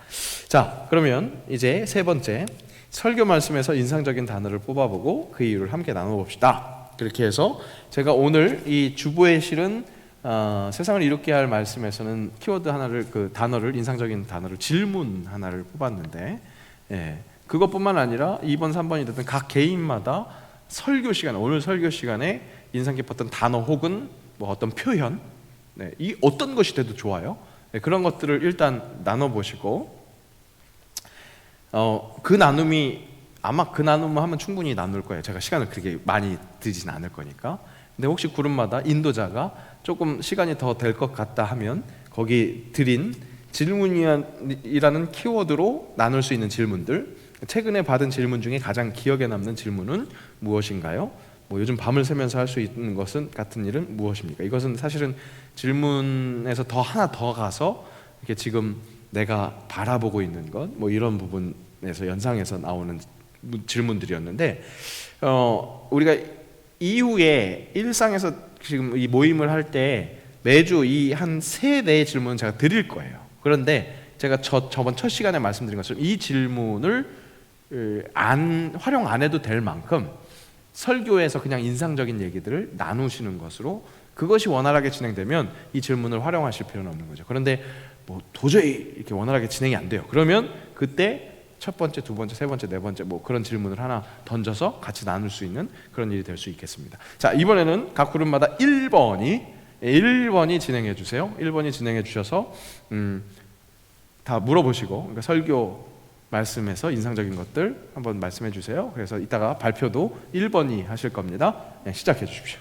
자, 그러면 이제 세 번째 설교 말씀에서 인상적인 단어를 뽑아보고 그 이유를 함께 나눠봅시다. 그렇게 해서 제가 오늘 이 주보에 실은 세상을 이롭게 할 말씀에서는 키워드 하나를 그 단어를 인상적인 단어를 질문 하나를 뽑았는데 그것뿐만 아니라 2번, 3번이 됐든 각 개인마다 설교 시간 오늘 설교 시간에 인상 깊었던 단어 혹은 뭐 어떤 표현 이 어떤 것이 돼도 좋아요. 그런 것들을 일단 나눠보시고 그 나눔이 아마 그 나눔을 하면 충분히 나눌 거예요. 제가 시간을 그렇게 많이 들진 않을 거니까. 근데 혹시 그룹마다 인도자가 조금 시간이 더 될 것 같다 하면 거기 드린 질문이라는 키워드로 나눌 수 있는 질문들 최근에 받은 질문 중에 가장 기억에 남는 질문은 무엇인가요? 뭐 요즘 밤을 새면서 할 수 있는 것은 같은 일은 무엇입니까? 이것은 사실은 질문에서 하나 더 가서 이렇게 지금 내가 바라보고 있는 것 뭐 이런 부분에서 연상해서 나오는 질문들이었는데 우리가 이후에 일상에서 지금 이 모임을 할 때 매주 이 한 3-4 질문은 제가 드릴 거예요. 그런데 제가 저번 첫 시간에 말씀드린 것처럼 이 질문을 활용 안 해도 될 만큼 설교에서 그냥 인상적인 얘기들을 나누시는 것으로 그것이 원활하게 진행되면 이 질문을 활용하실 필요는 없는 거죠. 그런데 뭐 도저히 이렇게 원활하게 진행이 안 돼요. 그러면 그때 첫 번째, 두 번째, 세 번째, 네 번째 뭐 그런 질문을 하나 던져서 같이 나눌 수 있는 그런 일이 될 수 있겠습니다. 자, 이번에는 각 그룹마다 1번이 진행해 주세요. 1번이 진행해 주셔서 다 물어보시고 그러니까 설교 말씀에서 인상적인 것들 한번 말씀해 주세요. 그래서 이따가 발표도 1번이 하실 겁니다. 시작해 주십시오.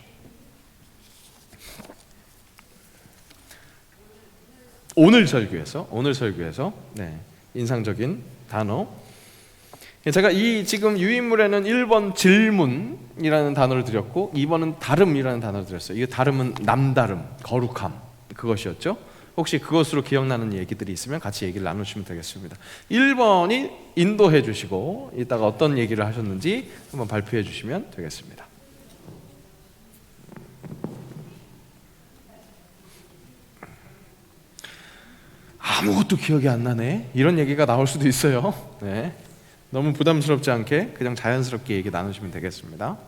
오늘 설교에서 인상적인 단어 제가 이 지금 유인물에는 1번 질문이라는 단어를 드렸고 2번은 다름이라는 단어를 드렸어요. 이 다름은 남다름, 거룩함, 그것이었죠. 혹시 그것으로 기억나는 얘기들이 있으면 같이 얘기를 나누시면 되겠습니다. 1번이 인도해 주시고 이따가 어떤 얘기를 하셨는지 한번 발표해 주시면 되겠습니다. 아무것도 기억이 안 나네, 이런 얘기가 나올 수도 있어요. 네. 너무 부담스럽지 않게 그냥 자연스럽게 얘기 나누시면 되겠습니다.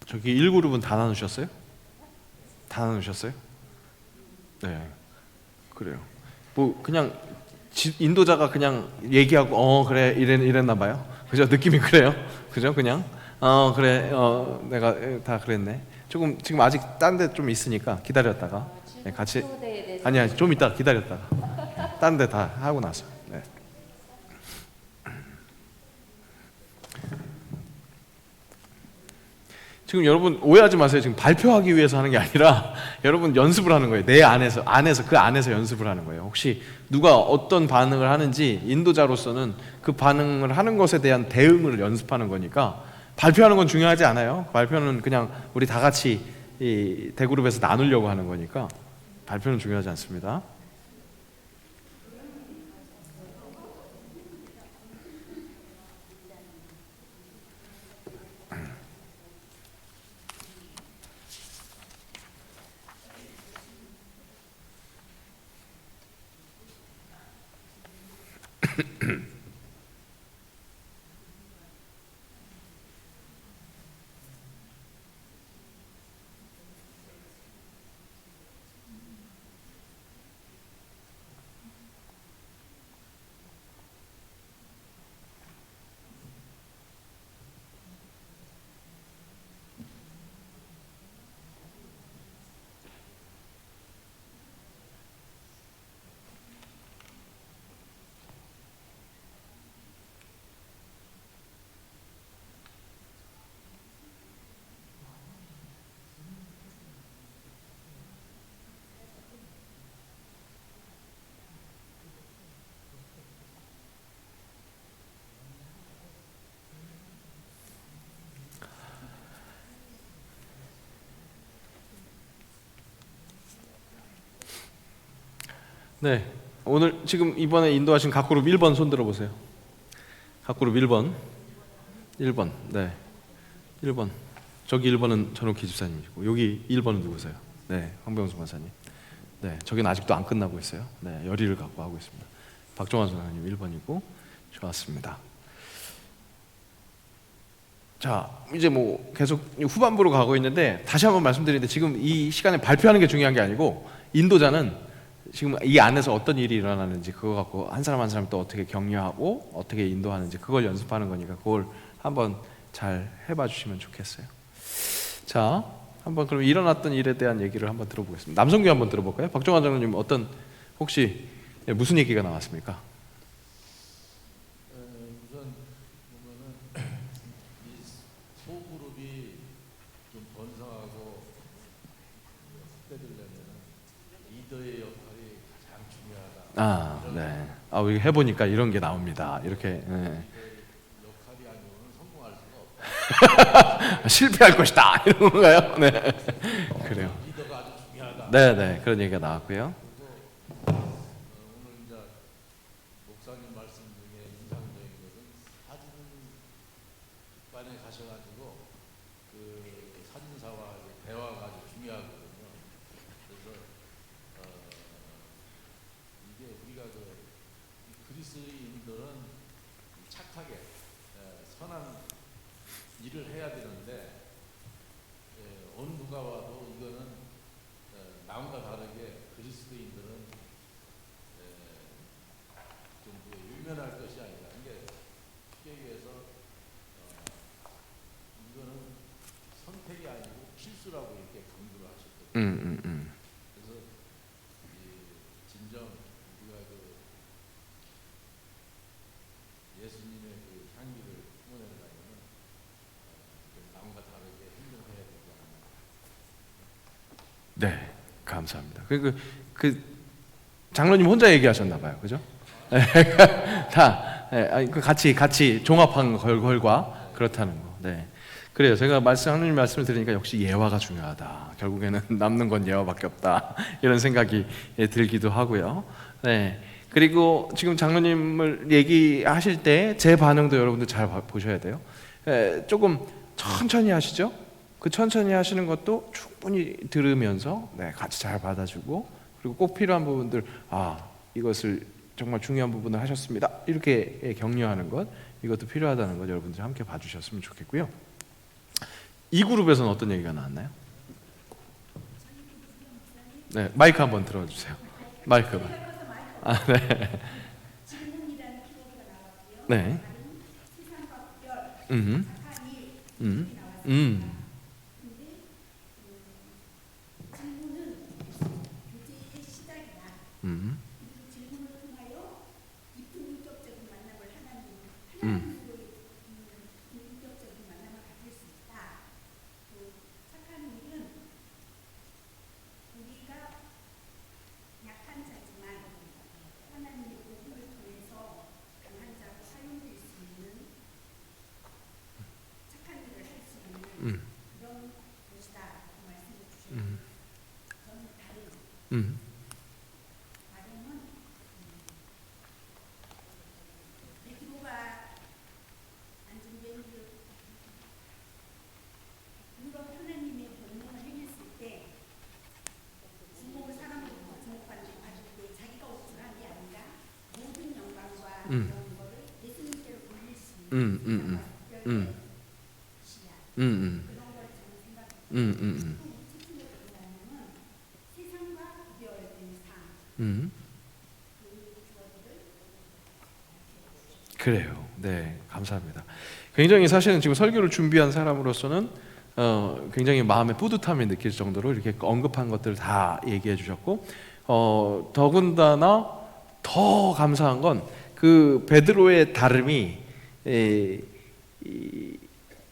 저기 1그룹은 다 나누셨어요? 다 나누셨어요? 네, 그래요. 뭐 그냥 인도자가 그냥 얘기하고 그래 이랬나 봐요. 그죠? 느낌이 그래요. 그죠? 그냥 그래 내가 다 그랬네. 조금 지금 아직 딴 데 좀 있으니까 기다렸다가 네, 같이 아니야, 좀 이따 기다렸다가 딴 데 다 하고 나서. 네. 지금 여러분 오해하지 마세요. 지금 발표하기 위해서 하는 게 아니라 여러분 연습을 하는 거예요. 내 안에서 그 안에서 연습을 하는 거예요. 혹시 누가 어떤 반응을 하는지 인도자로서는 그 반응을 하는 것에 대한 대응을 연습하는 거니까 발표하는 건 중요하지 않아요. 발표는 그냥 우리 다 같이 이 대그룹에서 나누려고 하는 거니까 발표는 중요하지 않습니다. 네, 오늘 지금 이번에 인도하신 각 그룹 1번 손 들어보세요. 각 그룹 1번. 1번. 네. 1번. 저기 1번은 전옥희 집사님이고 여기 1번은 누구세요? 네, 황병수 권사님. 네, 저기는 아직도 안 끝나고 있어요. 네, 열의를 갖고 하고 있습니다. 박종환 선생님 1번이고. 좋았습니다. 자, 이제 뭐 계속 후반부로 가고 있는데 다시 한번 말씀드리는데 지금 이 시간에 발표하는 게 중요한 게 아니고 인도자는 지금 이 안에서 어떤 일이 일어나는지 그거 갖고 한 사람 한 사람 또 어떻게 격려하고 어떻게 인도하는지 그걸 연습하는 거니까 그걸 한번 잘 해봐 주시면 좋겠어요. 자, 한번 그럼 일어났던 일에 대한 얘기를 한번 들어보겠습니다. 남성교 한번 들어볼까요? 박종환 장로님 어떤 혹시 무슨 얘기가 나왔습니까? 우선 보면은 이 소그룹이 좀 번성하고 확대되려면 리더의 역할이 가장 중요하다. 아, 네. 아, 우리 해보니까 이런 게 나옵니다. 이렇게. 네. 역할이 아니고는 성공할 수가 없다. 실패할 것이다 이런 건가요? 네. 그래요. 리더가 아주 중요하다. 네, 네. 그런 얘기가 나왔고요. 오늘 이제 목사님 말씀 중에 인상적인 것은 사진관에 가셔가지고 그 사진사와 대화가 아주 중요하거든요. 그래서 이게 우리가 그리스인들은 착하게 선한 일을 해야 되는데 어느 누가 와도 이거는 남과 다르게 그리스도인들은 좀 유면할 것이 아니라 이게 쉽게 얘기해서 이거는 선택이 아니고 필수라고 이렇게 강조를 하셨거든요. 그래서 진정 우리가 예수님의 그 향기를 뿜어내려면 좀 남과 다르게 행동해야 되지 않나. 네, 감사합니다. 그 장로님 혼자 얘기하셨나 봐요, 그죠? 다 같이 종합한 결과 그렇다는 거. 네, 그래요. 제가 장로님 말씀을 들으니까 역시 예화가 중요하다. 결국에는 남는 건 예화밖에 없다. 이런 생각이 들기도 하고요. 네. 그리고 지금 장로님을 얘기하실 때 제 반응도 여러분들 잘 보셔야 돼요. 조금 천천히 하시죠. 그 천천히 하시는 것도 충분히 들으면서 같이 잘 받아주고 그리고 꼭 필요한 부분들 이것을 정말 중요한 부분을 하셨습니다. 이렇게 격려하는 것 이것도 필요하다는 것 여러분들 함께 봐주셨으면 좋겠고요. 이 그룹에서는 어떤 얘기가 나왔나요? 네, 마이크 한번 들어주세요. 마이크. 네. 네. 그래요. 네, 감사합니다. 굉장히 사실은 지금 설교를 준비한 사람으로서는 굉장히 마음의 뿌듯함이 느낄 정도로 이렇게 언급한 것들을 다 얘기해 주셨고 더군다나 더 감사한 건 그 베드로의 다름이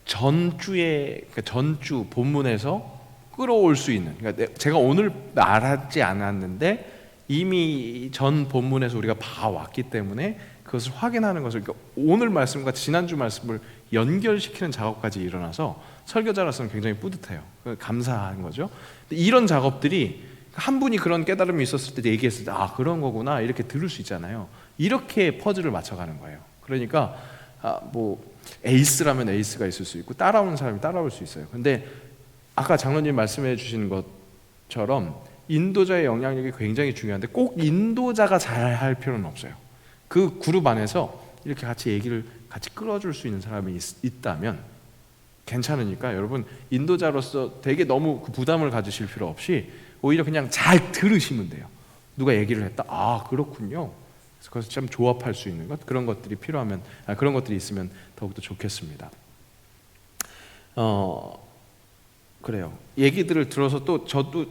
전주 본문에서 끌어올 수 있는, 그러니까 제가 오늘 말하지 않았는데 이미 전 본문에서 우리가 봐왔기 때문에 그것을 확인하는 것을, 그러니까 오늘 말씀과 지난주 말씀을 연결시키는 작업까지 일어나서 설교자로서는 굉장히 뿌듯해요. 감사한 거죠. 이런 작업들이 한 분이 그런 깨달음이 있었을 때 얘기했을 때 아 그런 거구나 이렇게 들을 수 있잖아요. 이렇게 퍼즐을 맞춰가는 거예요. 그러니까 뭐 에이스라면 에이스가 있을 수 있고 따라오는 사람이 따라올 수 있어요. 근데 아까 장로님 말씀해 주신 것처럼 인도자의 영향력이 굉장히 중요한데 꼭 인도자가 잘할 필요는 없어요. 그 그룹 안에서 이렇게 같이 얘기를 같이 끌어줄 수 있는 사람이 있다면 괜찮으니까 여러분 인도자로서 되게 너무 그 부담을 가지실 필요 없이 오히려 그냥 잘 들으시면 돼요. 누가 얘기를 했다. 아 그렇군요. 그래서 참 조합할 수 있는 것 그런 것들이 필요하면 그런 것들이 있으면 더욱더 좋겠습니다. 그래요. 얘기들을 들어서 또 저도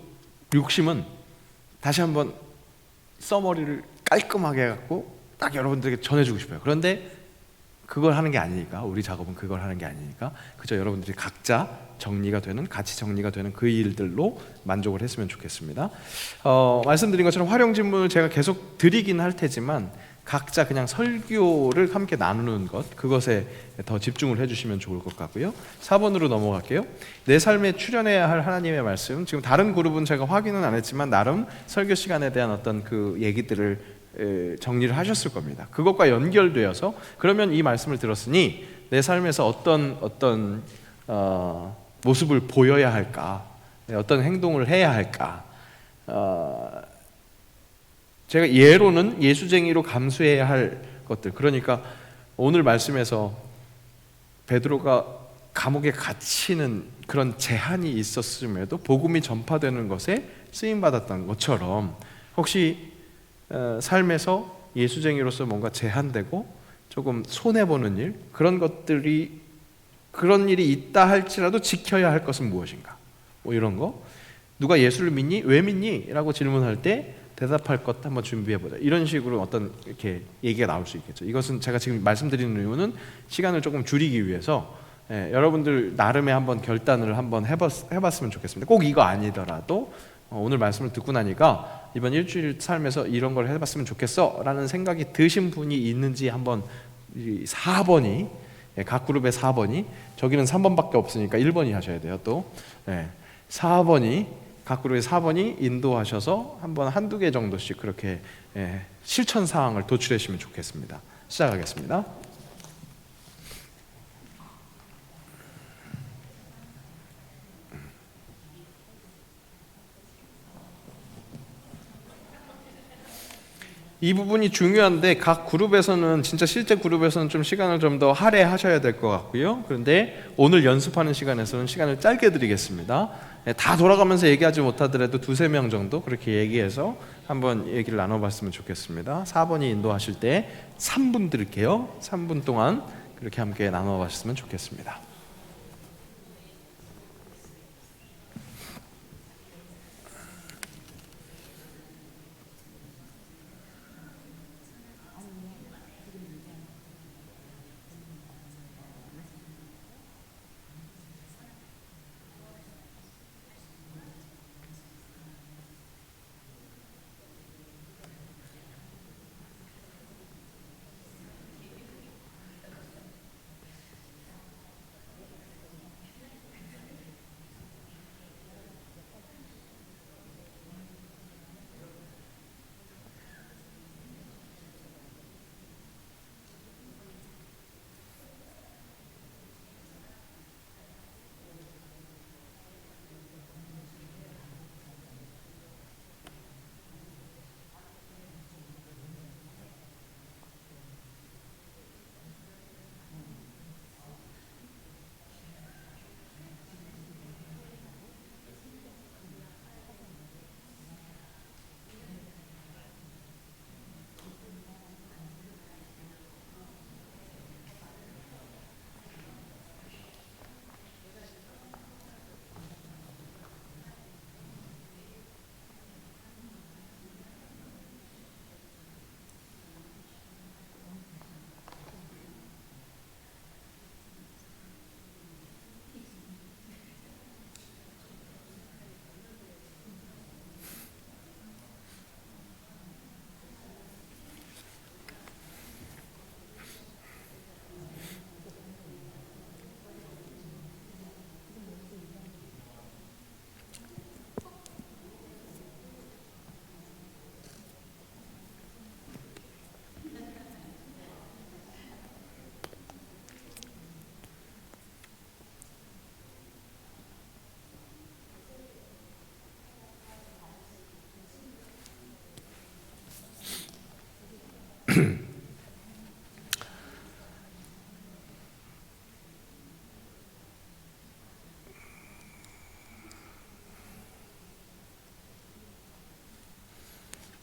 욕심은 다시 한번 서머리를 깔끔하게 해갖고 딱 여러분들에게 전해주고 싶어요. 그런데 그걸 하는 게 아니니까 우리 작업은 그걸 하는 게 아니니까 그저 여러분들이 각자 정리가 되는 같이 정리가 되는 그 일들로 만족을 했으면 좋겠습니다. 말씀드린 것처럼 활용 질문을 제가 계속 드리긴 할 테지만 각자 그냥 설교를 함께 나누는 것 그것에 더 집중을 해주시면 좋을 것 같고요. 4번으로 넘어갈게요. 내 삶에 출연해야 할 하나님의 말씀 지금 다른 그룹은 제가 확인은 안 했지만 나름 설교 시간에 대한 어떤 그 얘기들을 정리를 하셨을 겁니다. 그것과 연결되어서 그러면 이 말씀을 들었으니 내 삶에서 어떤 모습을 보여야 할까 어떤 행동을 해야 할까 제가 예로는 예수쟁이로 감수해야 할 것들 그러니까 오늘 말씀에서 베드로가 감옥에 갇히는 그런 제한이 있었음에도 복음이 전파되는 것에 쓰임받았던 것처럼 혹시 삶에서 예수쟁이로서 뭔가 제한되고 조금 손해보는 일 그런 일이 있다 할지라도 지켜야 할 것은 무엇인가 뭐 이런 거 누가 예수를 믿니? 왜 믿니? 라고 질문할 때 대답할 것 한번 준비해보자 이런 식으로 어떤 이렇게 얘기가 나올 수 있겠죠. 이것은 제가 지금 말씀드리는 이유는 시간을 조금 줄이기 위해서 여러분들 나름의 한번 결단을 한번 해봤으면 좋겠습니다. 꼭 이거 아니더라도 오늘 말씀을 듣고 나니까 이번 일주일 삶에서 이런 걸 해봤으면 좋겠어 라는 생각이 드신 분이 있는지 한번 4번이 각 그룹의 4번이 저기는 3번밖에 없으니까 1번이 하셔야 돼요. 또 4번이 각 그룹의 4번이 인도하셔서 한번 한두 개 정도씩 그렇게 실천 사항을 도출해 주시면 좋겠습니다. 시작하겠습니다. 이 부분이 중요한데 각 그룹에서는 진짜 실제 그룹에서는 좀 시간을 좀 더 할애하셔야 될 것 같고요. 그런데 오늘 연습하는 시간에서는 시간을 짧게 드리겠습니다. 다 돌아가면서 얘기하지 못하더라도 2-3명 정도 그렇게 얘기해서 한번 얘기를 나눠봤으면 좋겠습니다. 4번이 인도하실 때 3분 드릴게요. 3분 동안 그렇게 함께 나눠봤으면 좋겠습니다.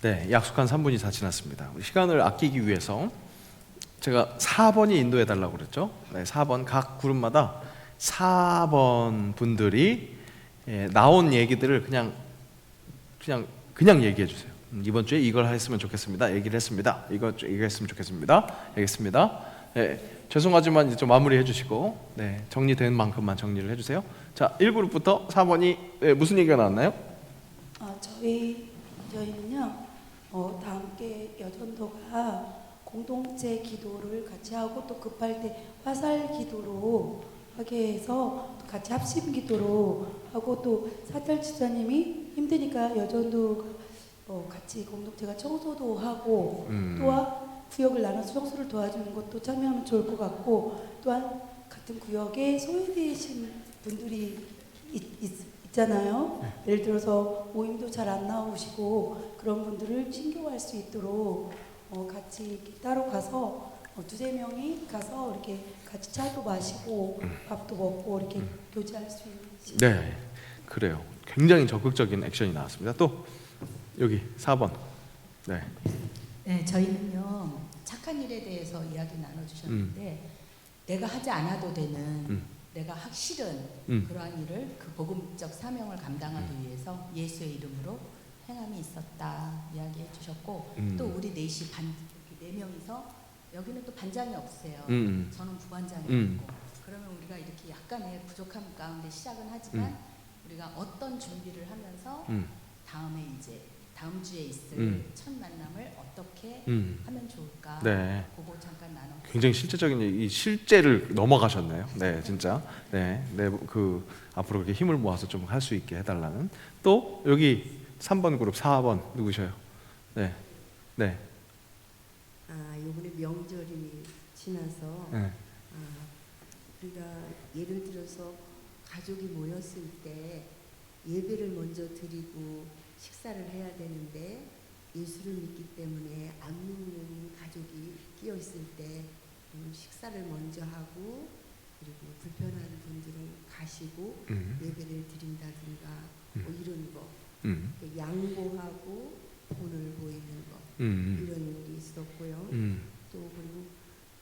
네, 약속한 3분이 다 지났습니다. 우리 시간을 아끼기 위해서 제가 4번이 인도해 달라고 그랬죠. 네, 4번 각 그룹마다 4번 분들이 나온 얘기들을 그냥 얘기해 주세요. 이번 주에 이걸 했으면 좋겠습니다. 얘기를 했습니다. 이거 얘기했으면 좋겠습니다. 알겠습니다. 네, 죄송하지만 이제 좀 마무리해 주시고 정리된 만큼만 정리를 해주세요. 자, 1그룹부터 4번이 무슨 얘기가 나왔나요? 저희는요 다 함께 여전도가 공동체 기도를 같이 하고 또 급할 때 화살 기도로 하게 해서 또 같이 합심 기도로 하고 또 사찰 지사님이 힘드니까 여전도 같이 공동체가 청소도 하고 또한 구역을 나눠서 청소를 도와주는 것도 참여하면 좋을 것 같고 또한 같은 구역에 소외되신 분들이 있잖아요. 예를 들어서 모임도 잘 안 나오시고 그런 분들을 친교할 수 있도록 같이 이렇게 따로 가서 두세 명이 가서 이렇게 같이 차도 마시고 밥도 먹고 이렇게 교제할 수 있는. 네, 그래요. 굉장히 적극적인 액션이 나왔습니다. 또 여기 4번. 네, 저희는요 착한 일에 대해서 이야기 나눠주셨는데 내가 하지 않아도 되는 내가 하기 싫은 그러한 일을 그 복음적 사명을 감당하기 위해서 예수의 이름으로 행함이 있었다 이야기해 주셨고 또 우리 넷이 네 명이서 여기는 또 반장이 없어요. 저는 부반장이었고 그러면 우리가 이렇게 약간의 부족함 가운데 시작은 하지만 우리가 어떤 준비를 하면서 다음에 이제 다음 주에 있을 첫 만남을 어떻게 하면 좋을까? 네. 그거 잠깐 나눠. 굉장히 실제적인 이 실제를 넘어가셨네요. 네, 진짜. 네, 그 앞으로 그렇게 힘을 모아서 좀 할 수 있게 해달라는. 또 여기 3번 그룹 4번 누구셔요? 네. 이번에 명절이 지나서 우리가 예를 들어서 가족이 모였을 때 예배를 먼저 드리고 식사를 해야 되는데 예수를 믿기 때문에 안 믿는 가족이 끼어 있을 때 식사를 먼저 하고 그리고 불편한 분들은 가시고 예배를 드린다든가 뭐 이런 거 양보하고 본을 보이는 거 이런 일이 있었고요. 또 그리고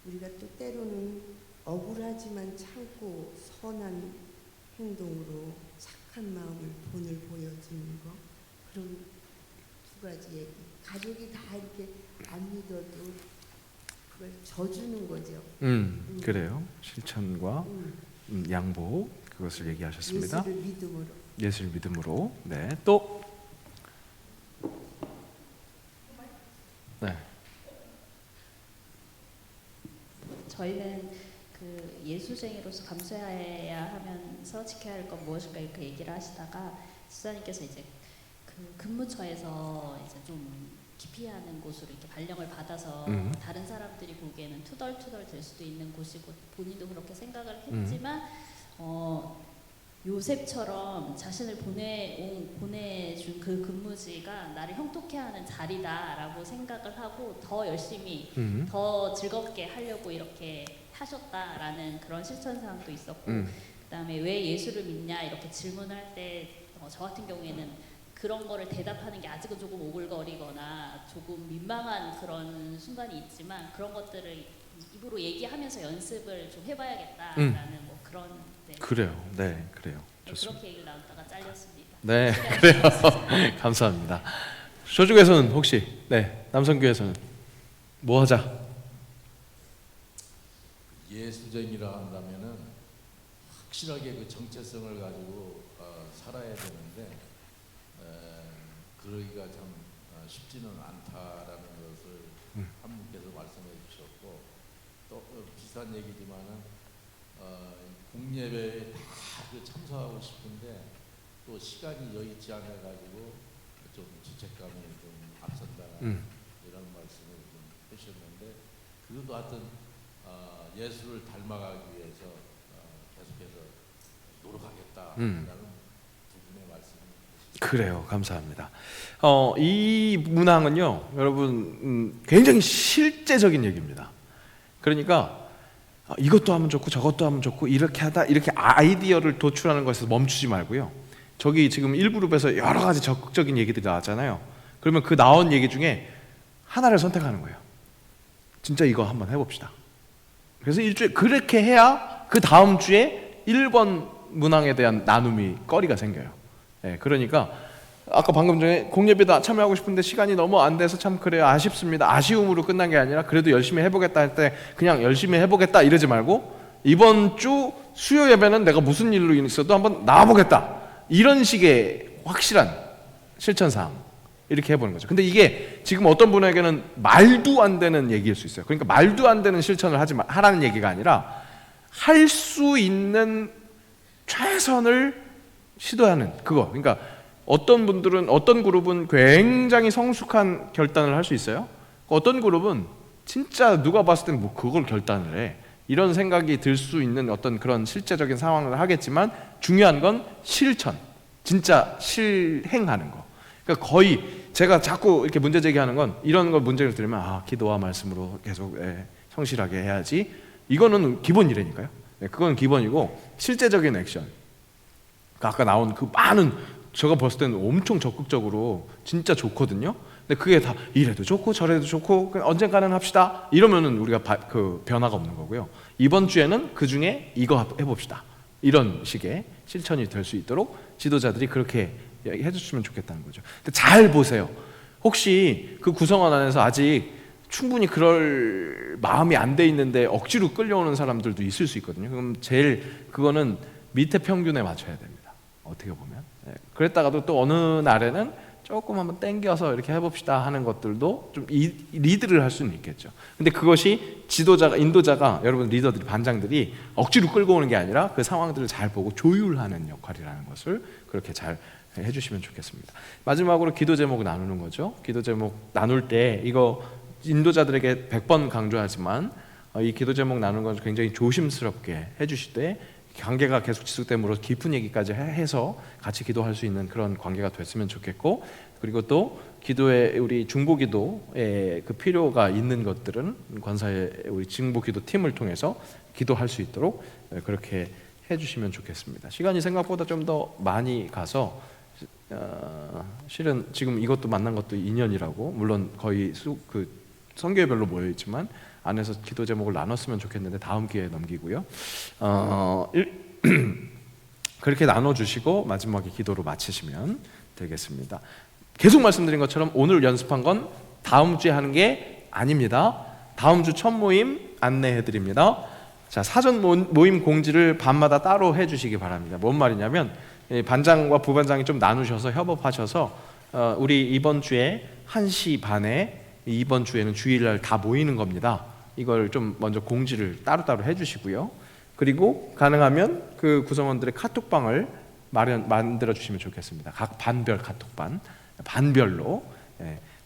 우리가 또 때로는 억울하지만 참고 선한 행동으로 착한 마음을 본을 보여주는 거 그런 두 가지 얘기. 가족이 다 이렇게 안 믿어도 그걸 져주는 거죠. 그래요. 실천과 양보 그것을 얘기하셨습니다. 예수를 믿음으로. 예수를 믿음으로. 네. 또 네. 저희는 그 예수쟁이로서 감수해야 하면서 지켜야 할 건 무엇인가 이렇게 얘기를 하시다가 지사님께서 이제 그 근무처에서 이제 좀 기피하는 곳으로 이렇게 발령을 받아서 다른 사람들이 보기에는 투덜투덜 될 수도 있는 곳이고 본인도 그렇게 생각을 했지만 요셉처럼 자신을 보내준 그 근무지가 나를 형통케 하는 자리다라고 생각을 하고 더 열심히 더 즐겁게 하려고 이렇게 하셨다라는 그런 실천사항도 있었고 그다음에 왜 예수를 믿냐 이렇게 질문할 때 저 같은 경우에는 그런 거를 대답하는 게 아직은 조금 오글거리거나 조금 민망한 그런 순간이 있지만 그런 것들을 입으로 얘기하면서 연습을 좀 해봐야겠다라는 뭐 그런 그래요. 네, 그래요. 좋습니다. 그렇게 얘기를 나누다가 잘렸습니다. 네, 그래요. 감사합니다. 저쪽에서는 혹시 남성교회에서는 뭐 하자? 예수쟁이라 한다면은 확실하게 그 정체성을 가지고 살아야 되는데 그러기가 참 쉽지는 않다라는 것을 한 분께서 말씀해 주셨고 또 비슷한 얘기지만은 공예배에 다 그 참석하고 싶은데 또 시간이 여의치 않아 가지고 좀 죄책감이 좀 앞선다 이런 말씀을 좀 해주셨는데 그래도 하여튼 예수를 닮아가기 위해서 계속해서 노력하겠다라는 두 분의 말씀을 그래요. 감사합니다. 이 문항은요, 여러분 굉장히 실제적인 얘기입니다. 그러니까 이것도 하면 좋고 저것도 하면 좋고 이렇게 하다 이렇게 아이디어를 도출하는 것에서 멈추지 말고요. 저기 지금 1그룹에서 여러 가지 적극적인 얘기들이 나왔잖아요. 그러면 그 나온 얘기 중에 하나를 선택하는 거예요. 진짜 이거 한번 해봅시다. 그래서 일주일 그렇게 해야 그 다음 주에 1번 문항에 대한 나눔이 거리가 생겨요. 예, 그러니까 아까 방금 전에 공예비도 참여하고 싶은데 시간이 너무 안 돼서 참 그래요. 아쉽습니다. 아쉬움으로 끝난 게 아니라 그래도 열심히 해보겠다 할 때 그냥 열심히 해보겠다 이러지 말고 이번 주 수요 예배는 내가 무슨 일로 있어도 한번 나와보겠다. 이런 식의 확실한 실천사항 이렇게 해보는 거죠. 근데 이게 지금 어떤 분에게는 말도 안 되는 얘기일 수 있어요. 그러니까 말도 안 되는 실천을 하라는 얘기가 아니라 할 수 있는 최선을 시도하는 그거. 그러니까 어떤 분들은 어떤 그룹은 굉장히 성숙한 결단을 할 수 있어요. 어떤 그룹은 진짜 누가 봤을 땐 뭐 그걸 결단을 해. 이런 생각이 들 수 있는 어떤 그런 실제적인 상황을 하겠지만 중요한 건 실천. 진짜 실행하는 거. 그러니까 거의 제가 자꾸 이렇게 문제 제기하는 건 이런 거 문제를 들으면 기도와 말씀으로 계속 성실하게 해야지. 이거는 기본 일이니까요. 그건 기본이고 실제적인 액션. 그러니까 아까 나온 그 많은 제가 봤을 때는 엄청 적극적으로 진짜 좋거든요. 근데 그게 다 이래도 좋고 저래도 좋고 언젠가는 합시다. 이러면은 우리가 그 변화가 없는 거고요. 이번 주에는 그 중에 이거 해봅시다. 이런 식의 실천이 될 수 있도록 지도자들이 그렇게 해주시면 좋겠다는 거죠. 근데 잘 보세요. 혹시 그 구성원 안에서 아직 충분히 그럴 마음이 안 돼 있는데 억지로 끌려오는 사람들도 있을 수 있거든요. 그럼 그거는 밑에 평균에 맞춰야 됩니다. 어떻게 보면. 그랬다가도 또 어느 날에는 조금 한번 땡겨서 이렇게 해봅시다 하는 것들도 좀 리드를 할 수는 있겠죠. 근데 그것이 지도자가, 인도자가, 여러분 리더들이, 반장들이 억지로 끌고 오는 게 아니라 그 상황들을 잘 보고 조율하는 역할이라는 것을 그렇게 잘 해주시면 좋겠습니다. 마지막으로 기도 제목을 나누는 거죠. 기도 제목 나눌 때 이거 인도자들에게 100번 강조하지만 이 기도 제목 나누는 건 굉장히 조심스럽게 해주시되 관계가 계속 지속됨으로 깊은 얘기까지 해서 같이 기도할 수 있는 그런 관계가 됐으면 좋겠고, 그리고 또 기도에 우리 중보기도에 그 필요가 있는 것들은 권사의 우리 중보기도 팀을 통해서 기도할 수 있도록 그렇게 해주시면 좋겠습니다. 시간이 생각보다 좀 더 많이 가서 실은 지금 이것도 만난 것도 2년이라고 물론 거의 그 선교회별로 모여 있지만 안에서 기도 제목을 나눴으면 좋겠는데 다음 기회에 넘기고요. 그렇게 나눠주시고 마지막에 기도로 마치시면 되겠습니다. 계속 말씀드린 것처럼 오늘 연습한 건 다음 주에 하는 게 아닙니다. 다음 주 첫 모임 안내해드립니다. 자, 사전 모임 공지를 밤마다 따로 해주시기 바랍니다. 뭔 말이냐면 반장과 부반장이 좀 나누셔서 협업하셔서 우리 이번 주에 1시 반에 이번 주에는 주일날 다 모이는 겁니다. 이걸 좀 먼저 공지를 따로따로 해주시고요. 그리고 가능하면 그 구성원들의 카톡방을 만들어 주시면 좋겠습니다. 각 반별 카톡방, 반별로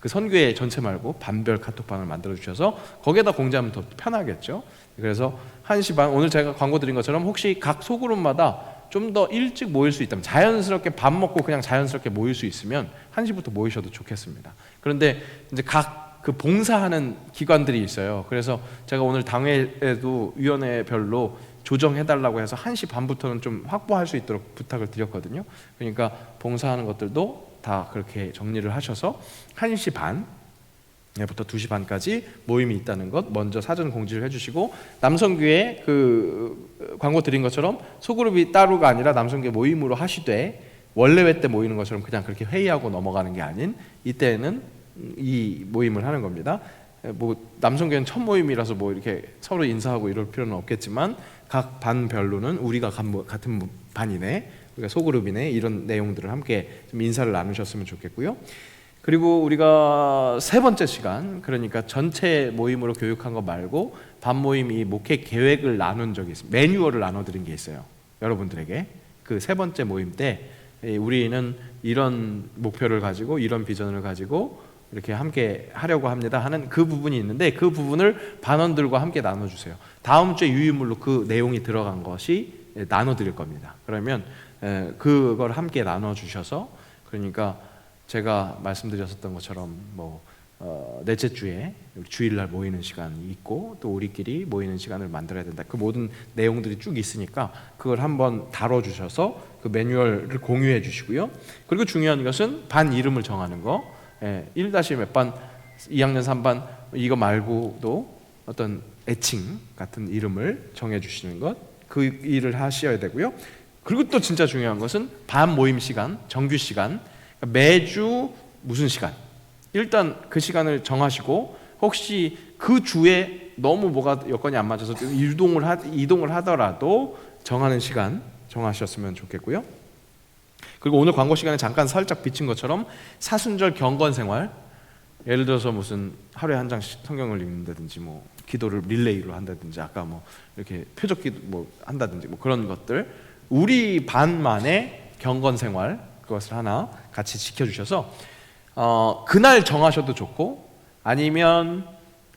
그 선교회 전체 말고 반별 카톡방을 만들어 주셔서 거기에다 공지하면 더 편하겠죠. 그래서 1시 반, 오늘 제가 광고 드린 것처럼 혹시 각 소그룹마다 좀 더 일찍 모일 수 있다면 자연스럽게 밥 먹고 그냥 자연스럽게 모일 수 있으면 1시부터 모이셔도 좋겠습니다. 그런데 이제 각 그 봉사하는 기관들이 있어요. 그래서 제가 오늘 당회에도 위원회별로 조정해달라고 해서 1시 반부터는 좀 확보할 수 있도록 부탁을 드렸거든요. 그러니까 봉사하는 것들도 다 그렇게 정리를 하셔서 1시 반부터 2시 반까지 모임이 있다는 것 먼저 사전 공지를 해주시고, 남성교회 그 광고 드린 것처럼 소그룹이 따로가 아니라 남성교회 모임으로 하시되 원래회 때 모이는 것처럼 그냥 그렇게 회의하고 넘어가는 게 아닌 이때는 이 모임을 하는 겁니다. 뭐 남성교회는 첫 모임이라서 뭐 이렇게 서로 인사하고 이럴 필요는 없겠지만 각 반별로는 우리가 같은 반이네, 우리가 소그룹이네, 이런 내용들을 함께 좀 인사를 나누셨으면 좋겠고요. 그리고 우리가 세 번째 시간, 그러니까 전체 모임으로 교육한 거 말고 반 모임 이 목회 계획을 나눈 적이 있습니다. 매뉴얼을 나눠드린 게 있어요. 여러분들에게 그 세 번째 모임 때 우리는 이런 목표를 가지고 이런 비전을 가지고 이렇게 함께 하려고 합니다 하는 그 부분이 있는데 그 부분을 반원들과 함께 나눠주세요. 다음 주에 유인물로 그 내용이 들어간 것이 나눠드릴 겁니다. 그러면 그걸 함께 나눠주셔서, 그러니까 제가 말씀드렸었던 것처럼 뭐 넷째 주에 주일날 모이는 시간이 있고 또 우리끼리 모이는 시간을 만들어야 된다. 그 모든 내용들이 쭉 있으니까 그걸 한번 다뤄주셔서 그 매뉴얼을 공유해 주시고요. 그리고 중요한 것은 반 이름을 정하는 거. 1- 몇 반, 2학년 3반 이거 말고도 어떤 애칭 같은 이름을 정해주시는 것, 그 일을 하셔야 되고요. 그리고 또 진짜 중요한 것은 반 모임 시간, 정규 시간, 매주 무슨 시간, 일단 그 시간을 정하시고 혹시 그 주에 너무 뭐가 여건이 안 맞아서 이동을 하더라도 정하는 시간 정하셨으면 좋겠고요. 그리고 오늘 광고 시간에 잠깐 살짝 비친 것처럼 사순절 경건 생활, 예를 들어서 무슨 하루에 한 장씩 성경을 읽는다든지 뭐 기도를 릴레이로 한다든지 아까 뭐 이렇게 표적기도 뭐 한다든지 뭐 그런 것들, 우리 반만의 경건 생활 그것을 하나 같이 지켜주셔서 그날 정하셔도 좋고, 아니면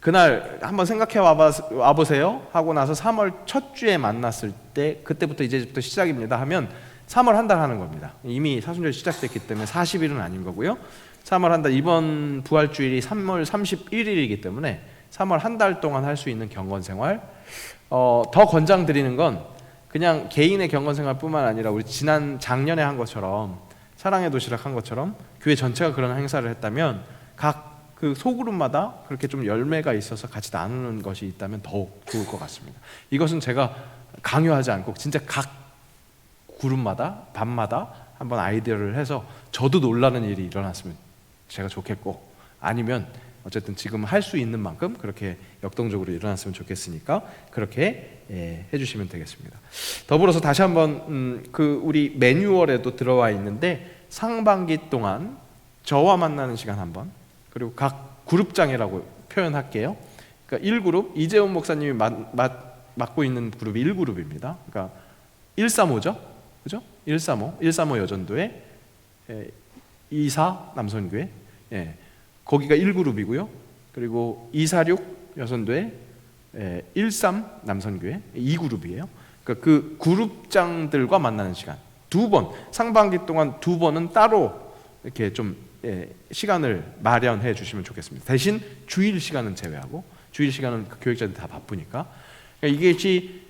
그날 한번 생각해 와보세요 하고 나서 3월 첫 주에 만났을 때 그때부터 이제부터 시작입니다 하면 3월 한 달 하는 겁니다. 이미 사순절이 시작됐기 때문에 40일은 아닌 거고요. 3월 한 달, 이번 부활주일이 3월 31일이기 때문에 3월 한 달 동안 할 수 있는 경건생활, 더 권장드리는 건 그냥 개인의 경건생활뿐만 아니라 우리 작년에 한 것처럼, 사랑의 도시락 한 것처럼 교회 전체가 그런 행사를 했다면 각 그 소그룹마다 그렇게 좀 열매가 있어서 같이 나누는 것이 있다면 더욱 좋을 것 같습니다. 이것은 제가 강요하지 않고 진짜 각 그룹마다 반마다 한번 아이디어를 해서 저도 놀라는 일이 일어났으면 제가 좋겠고, 아니면 어쨌든 지금 할 수 있는 만큼 그렇게 역동적으로 일어났으면 좋겠으니까 그렇게 해주시면 되겠습니다. 더불어서 다시 한번 그 우리 매뉴얼에도 들어와 있는데 상반기 동안 저와 만나는 시간 한번, 그리고 각 그룹장이라고 표현할게요. 그러니까 1그룹, 이재훈 목사님이 맡고 있는 그룹이 1그룹입니다. 그러니까 135죠, 그죠? 135 여전도회, 24 남선교회, 거기가 1그룹이고요. 그리고 246 여선도회, 13 남선교회 2그룹이에요. 그러니까 그 그룹장들과 만나는 시간 2번, 상반기 동안 2번은 따로 이렇게 좀 시간을 마련해 주시면 좋겠습니다. 대신 주일 시간은 제외하고, 주일 시간은 그 교육자들이 다 바쁘니까, 그러니까 이게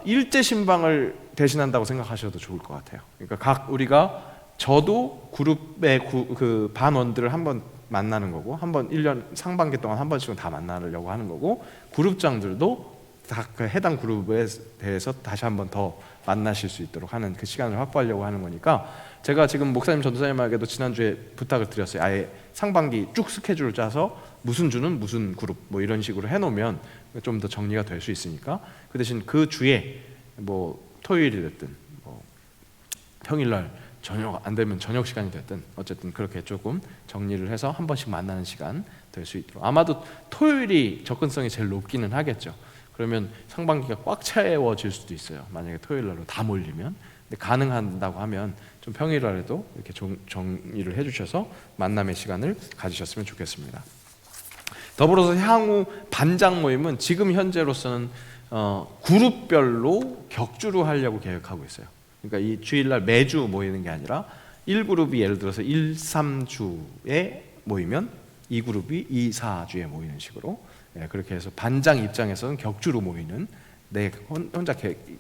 일제 신방을 대신한다고 생각하셔도 좋을 것 같아요. 그러니까 우리가 저도 그룹의 그 반원들을 한번 만나는 거고, 한번 1년 상반기 동안 한 번씩은 다 만나려고 하는 거고, 그룹장들도 다 그 해당 그룹에 대해서 다시 한번 더 만나실 수 있도록 하는 그 시간을 확보하려고 하는 거니까, 제가 지금 목사님 전도사님에게도 지난주에 부탁을 드렸어요. 아예 상반기 쭉 스케줄을 짜서 무슨 주는 무슨 그룹 뭐 이런 식으로 해놓으면 좀 더 정리가 될 수 있으니까, 그 대신 그 주에 뭐 토요일이 됐든 뭐 평일날 저녁 안 되면 저녁 시간이 됐든 어쨌든 그렇게 조금 정리를 해서 한 번씩 만나는 시간 될 수 있도록. 아마도 토요일이 접근성이 제일 높기는 하겠죠. 그러면 상반기가 꽉 채워질 수도 있어요. 만약에 토요일날로 다 몰리면. 근데 가능한다고 하면 좀 평일날에도 이렇게 정리를 해주셔서 만남의 시간을 가지셨으면 좋겠습니다. 더불어서 향후 반장 모임은 지금 현재로서는 그룹별로 격주로 하려고 계획하고 있어요. 그러니까 이 주일날 매주 모이는 게 아니라 1그룹이 예를 들어서 1, 3주에 모이면 2그룹이 2, 4주에 모이는 식으로, 그렇게 해서 반장 입장에서는 격주로 모이는, 혼자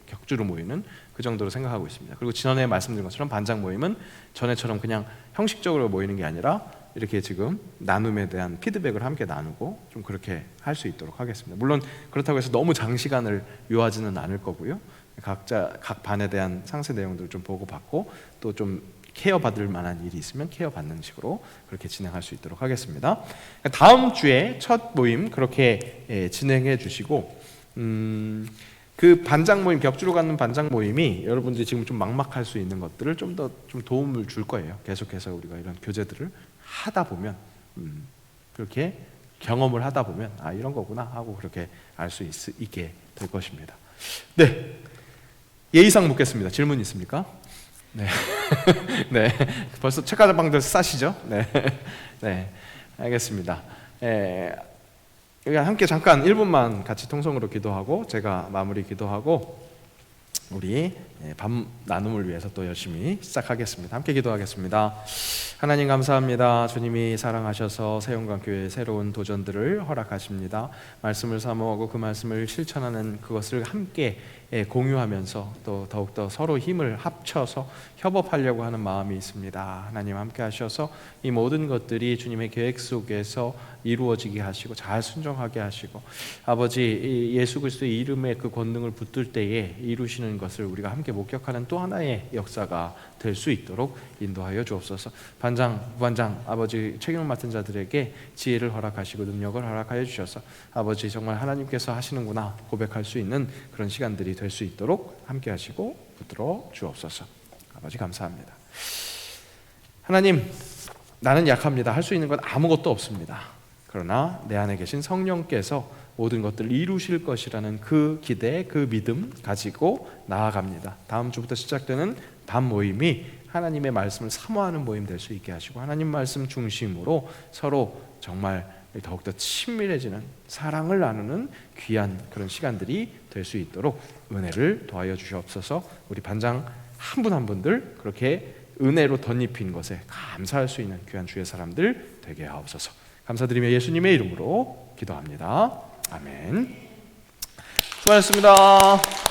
격주로 모이는 그 정도로 생각하고 있습니다. 그리고 지난해 말씀드린 것처럼 반장 모임은 전에처럼 그냥 형식적으로 모이는 게 아니라 이렇게 지금 나눔에 대한 피드백을 함께 나누고 좀 그렇게 할 수 있도록 하겠습니다. 물론 그렇다고 해서 너무 장시간을 요하지는 않을 거고요. 각 반에 대한 상세 내용들을 좀 보고받고 또 좀 케어 받을 만한 일이 있으면 케어 받는 식으로 그렇게 진행할 수 있도록 하겠습니다. 다음 주에 첫 모임 그렇게 진행해 주시고, 그 반장 모임, 격주로 갖는 반장 모임이 여러분들이 지금 좀 막막할 수 있는 것들을 좀 더 좀 도움을 줄 거예요. 계속해서 우리가 이런 교제들을 하다 보면, 그렇게 경험을 하다 보면 아 이런 거구나 하고 그렇게 알 수 있게 될 것입니다. 네, 예의상 묻겠습니다. 질문 있습니까? 네, 네, 벌써 책가방들 싸시죠? 네, 네, 알겠습니다. 함께 잠깐 1분만 같이 통성으로 기도하고 제가 마무리 기도하고 우리 밤 나눔을 위해서 또 열심히 시작하겠습니다. 함께 기도하겠습니다. 하나님 감사합니다. 주님이 사랑하셔서 세용관교회의 새로운 도전들을 허락하십니다. 말씀을 사모하고 그 말씀을 실천하는 그것을 함께 공유하면서 또 더욱더 서로 힘을 합쳐서 협업하려고 하는 마음이 있습니다. 하나님 함께 하셔서 이 모든 것들이 주님의 계획 속에서 이루어지게 하시고 잘 순종하게 하시고 아버지 예수 그리스도의 이름에 그 권능을 붙들 때에 이루시는 것을 우리가 함께 목격하는 또 하나의 역사가 될 수 있도록 인도하여 주옵소서. 반장, 부반장, 아버지 책임을 맡은 자들에게 지혜를 허락하시고 능력을 허락하여 주셔서 아버지 정말 하나님께서 하시는구나 고백할 수 있는 그런 시간들이 될 수 있도록 함께 하시고 붙들어 주옵소서. 아버지 감사합니다. 하나님, 나는 약합니다. 할 수 있는 건 아무것도 없습니다. 그러나 내 안에 계신 성령께서 모든 것들을 이루실 것이라는 그 기대, 그 믿음 가지고 나아갑니다. 다음 주부터 시작되는 밤 모임이 하나님의 말씀을 사모하는 모임 될 수 있게 하시고 하나님 말씀 중심으로 서로 정말 더욱더 친밀해지는 사랑을 나누는 귀한 그런 시간들이 될 수 있도록 은혜를 더하여 주시옵소서. 우리 반장 한 분 한 분들 그렇게 은혜로 덧입힌 것에 감사할 수 있는 귀한 주의 사람들 되게 하옵소서. 감사드리며 예수님의 이름으로 기도합니다. 아멘. 수고하셨습니다.